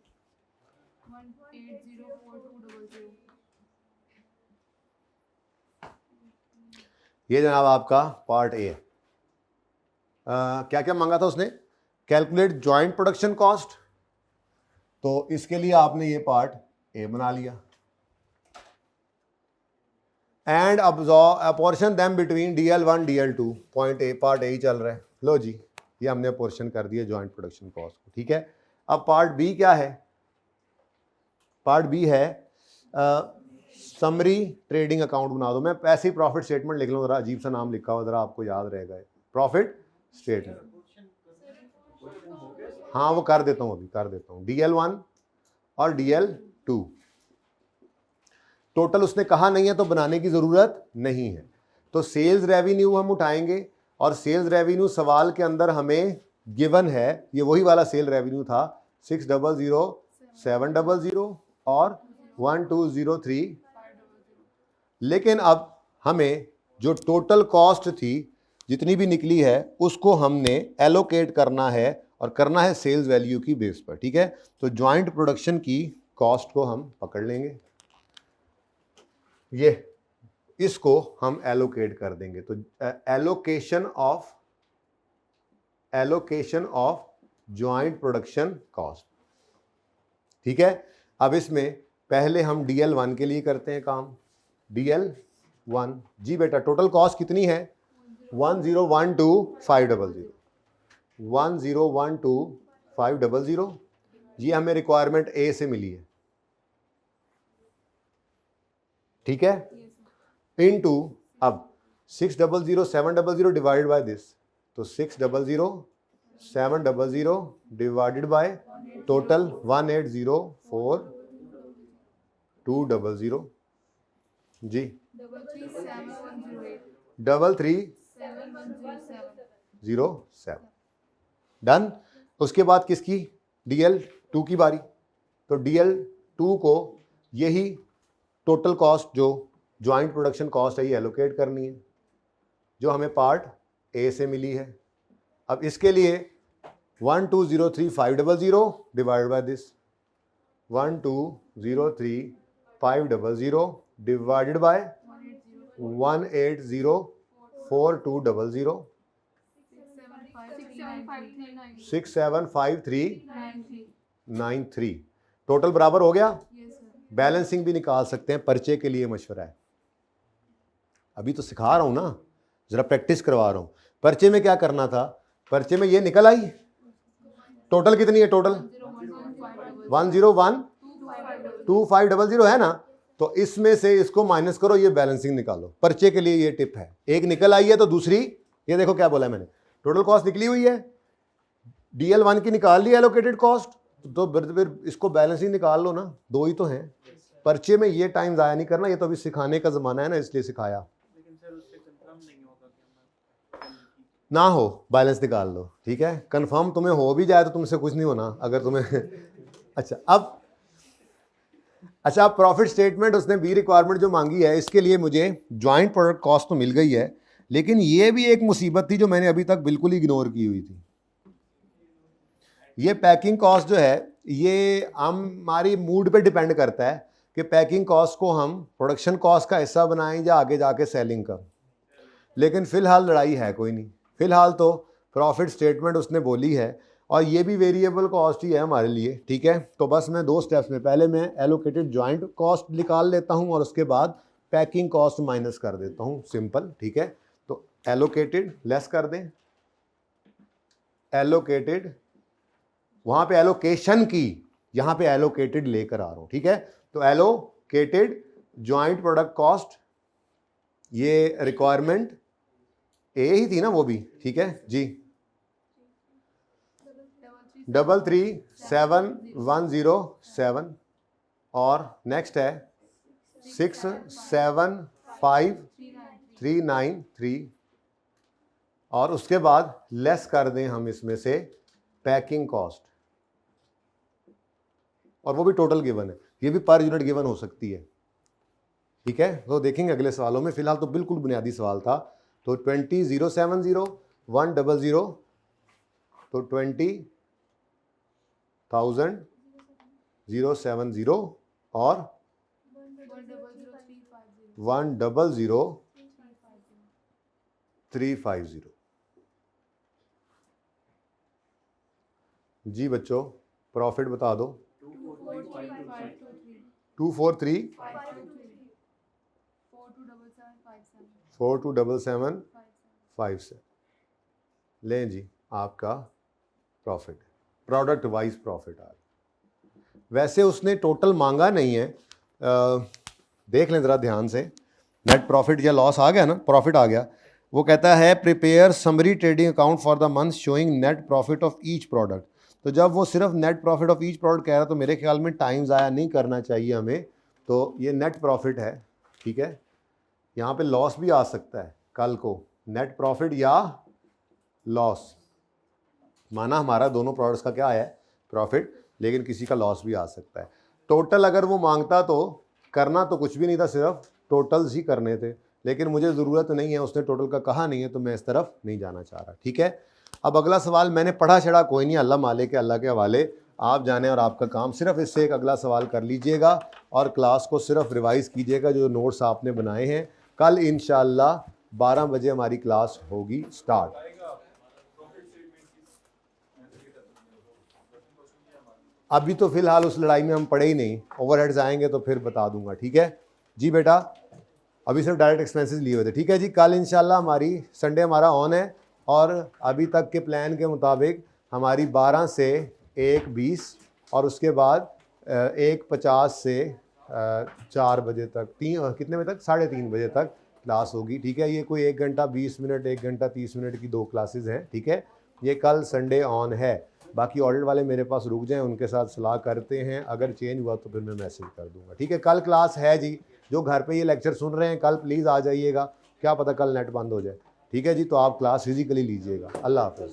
Speaker 1: ये जनाब आपका पार्ट ए है। क्या क्या मांगा था उसने, कैलकुलेट जॉइंट प्रोडक्शन कॉस्ट, तो इसके लिए आपने ये पार्ट ए बना लिया। And apportion them between DL1 DL2, point A, part A ही चल रहा है। लो जी, ये हमने अपॉर्शन कर दिया जॉइंट प्रोडक्शन कॉस्ट को। ठीक है, अब पार्ट बी क्या है, पार्ट बी है समरी ट्रेडिंग अकाउंट बना दो। मैं ऐसे ही प्रॉफिट स्टेटमेंट लिख लूँ, ज़रा अजीब सा नाम लिखा हुआ, ज़रा आपको याद रहेगा, प्रॉफिट स्टेटमेंट। हाँ वो कर देता हूँ, अभी कर देता हूँ। DL1 और DL2 टोटल उसने कहा नहीं है तो बनाने की ज़रूरत नहीं है। तो सेल्स रेवेन्यू हम उठाएंगे, और सेल्स रेवेन्यू सवाल के अंदर हमें गिवन है, ये वही वाला सेल रेवेन्यू था 600 700 और 1203। लेकिन अब हमें जो टोटल कॉस्ट थी जितनी भी निकली है उसको हमने एलोकेट करना है, और करना है सेल्स वैल्यू की बेस पर। ठीक है, तो जॉइंट प्रोडक्शन की कॉस्ट को हम पकड़ लेंगे, ये इसको हम एलोकेट कर देंगे। तो allocation of joint production cost. ठीक है, अब इसमें पहले हम DL1 के लिए करते हैं काम। DL1 जी बेटा, टोटल कॉस्ट कितनी है 1012,500, 1012,500, ये हमें रिक्वायरमेंट ए से मिली है। ठीक है, इनटू अब 600 700 डिवाइडेड बाय दिस, तो 600 700 डिवाइडेड बाय टोटल 1804200 जी, 33707 डन। उसके बाद किसकी, DL2 की बारी। तो DL2 को यही टोटल कॉस्ट जो जॉइंट प्रोडक्शन कॉस्ट है ये एलोकेट करनी है, जो हमें पार्ट ए से मिली है। अब इसके लिए 1203500 divided by this, 1203500 divided by 1804200, 675393। Total बराबर हो गया। बैलेंसिंग भी निकाल सकते हैं, पर्चे के लिए मशवरा है, अभी तो सिखा रहा हूं ना, जरा प्रैक्टिस करवा रहा हूं। पर्चे में क्या करना था, पर्चे में ये निकल आई, टोटल कितनी है, टोटल 1012500 है ना, तो इसमें से इसको माइनस करो, ये बैलेंसिंग निकालो। पर्चे के लिए ये टिप है, एक निकल आई है तो दूसरी, ये देखो क्या बोला मैंने, टोटल कॉस्ट निकली हुई है, DL1 की निकाल ली एलोकेटेड कॉस्ट, तो फिर इसको बैलेंसिंग निकाल लो ना, दो ही तो हैं। पर्चे में ये टाइम ज़ाया नहीं करना, ये तो अभी सिखाने का ज़माना है ना, इसलिए सिखाया।
Speaker 2: लेकिन सर उससे कंफर्म नहीं होगा कि हम
Speaker 1: ना हो बैलेंस निकाल लो। ठीक है, कंफर्म तुम्हें हो भी जाए तो तुमसे कुछ नहीं होना अगर तुम्हें अच्छा अब प्रॉफिट स्टेटमेंट उसने बी रिक्वायरमेंट जो मांगी है, इसके लिए मुझे जॉइंट प्रोडक्ट कॉस्ट तो मिल गई है, लेकिन ये भी एक मुसीबत थी जो मैंने अभी तक बिल्कुल इग्नोर की हुई थी। ये पैकिंग कॉस्ट जो है ये हमारी मूड पे डिपेंड करता है कि पैकिंग कॉस्ट को हम प्रोडक्शन कॉस्ट का हिस्सा बनाएं या आगे जाके सेलिंग का। लेकिन फ़िलहाल लड़ाई है कोई नहीं, फ़िलहाल तो प्रॉफिट स्टेटमेंट उसने बोली है और ये भी वेरिएबल कॉस्ट ही है हमारे लिए, ठीक है। तो बस मैं 2 स्टेप्स में, पहले मैं एलोकेटेड जॉइंट कॉस्ट निकाल लेता हूँ और उसके बाद पैकिंग कॉस्ट माइनस कर देता हूँ, सिंपल, ठीक है। तो एलोकेटेड लेस कर दें, एलोकेटेड, वहाँ पे एलोकेशन की, यहाँ पे एलोकेटेड लेकर आ रहा हूँ, ठीक है। तो एलोकेटेड जॉइंट प्रोडक्ट कॉस्ट, ये रिक्वायरमेंट ए ही थी ना वो भी, ठीक है जी। 337,107 और नेक्स्ट है 675,393 और उसके बाद लेस कर दें हम इसमें से पैकिंग कॉस्ट, और वो भी टोटल गिवन है, ये भी पर यूनिट गिवन हो सकती है, ठीक है। तो देखेंगे अगले सवालों में, फिलहाल तो बिल्कुल बुनियादी सवाल था। तो 20,070, 100, तो 20,070 और 100,350। जी बच्चों, प्रॉफिट बता दो। 243, 427757। लें जी, आपका प्रॉफिट, प्रोडक्ट वाइज प्रॉफिट आ रहा। वैसे उसने टोटल मांगा नहीं है, देख लें ज़रा ध्यान से, नेट प्रॉफिट या लॉस आ गया ना, प्रॉफिट आ गया। वो कहता है prepare summary trading account for the month showing net profit of each product. तो जब वो सिर्फ net profit of each product कह रहा है तो मेरे ख्याल में टाइम ज़ाया नहीं करना चाहिए हमें, तो ये नेट प्रॉफिट है, ठीक है। यहाँ पे लॉस भी आ सकता है कल को, नेट प्रॉफिट या लॉस, माना हमारा दोनों प्रोडक्ट्स का क्या है, प्रॉफिट, लेकिन किसी का लॉस भी आ सकता है। टोटल अगर वो मांगता तो करना तो कुछ भी नहीं था, सिर्फ टोटल्स ही करने थे, लेकिन मुझे ज़रूरत नहीं है, उसने टोटल का कहा नहीं है, तो मैं इस तरफ नहीं जाना चाह रहा, ठीक है। अब अगला सवाल मैंने पढ़ा छड़ा कोई नहीं, अल्लाह मालिक है, अल्लाह के हवाले, आप जाने और आपका काम, सिर्फ इससे एक अगला सवाल कर लीजिएगा और क्लास को सिर्फ रिवाइज़ कीजिएगा जो नोट्स आपने बनाए हैं। कल इंशाअल्लाह 12 बजे हमारी क्लास होगी स्टार्ट। अभी तो फिलहाल उस लड़ाई में हम पड़े ही नहीं, ओवरहेड्स आएंगे तो फिर बता दूंगा, ठीक है जी बेटा। अभी सिर्फ डायरेक्ट एक्सपेंसेस लिए हुए थे, ठीक है जी। कल इंशाल्लाह हमारी संडे हमारा ऑन है और अभी तक के प्लान के मुताबिक हमारी 12 से 1:20 और उसके बाद 1:50 से 4 बजे तक, कितने बजे तक, 3:30 बजे तक क्लास होगी, ठीक है। ये कोई 1 घंटा 20 मिनट, 1 घंटा 30 मिनट की 2 क्लासेस हैं, ठीक है। ये कल संडे ऑन है। बाकी ऑडिट वाले मेरे पास रुक जाएं, उनके साथ सलाह करते हैं, अगर चेंज हुआ तो फिर मैं मैसेज कर दूंगा, ठीक है। कल क्लास है जी, जो घर पे ये लेक्चर सुन रहे हैं कल प्लीज़ आ जाइएगा, क्या पता कल नेट बंद हो जाए, ठीक है जी। तो आप क्लास फिजिकली लीजिएगा। अल्लाह हाफ़िज़।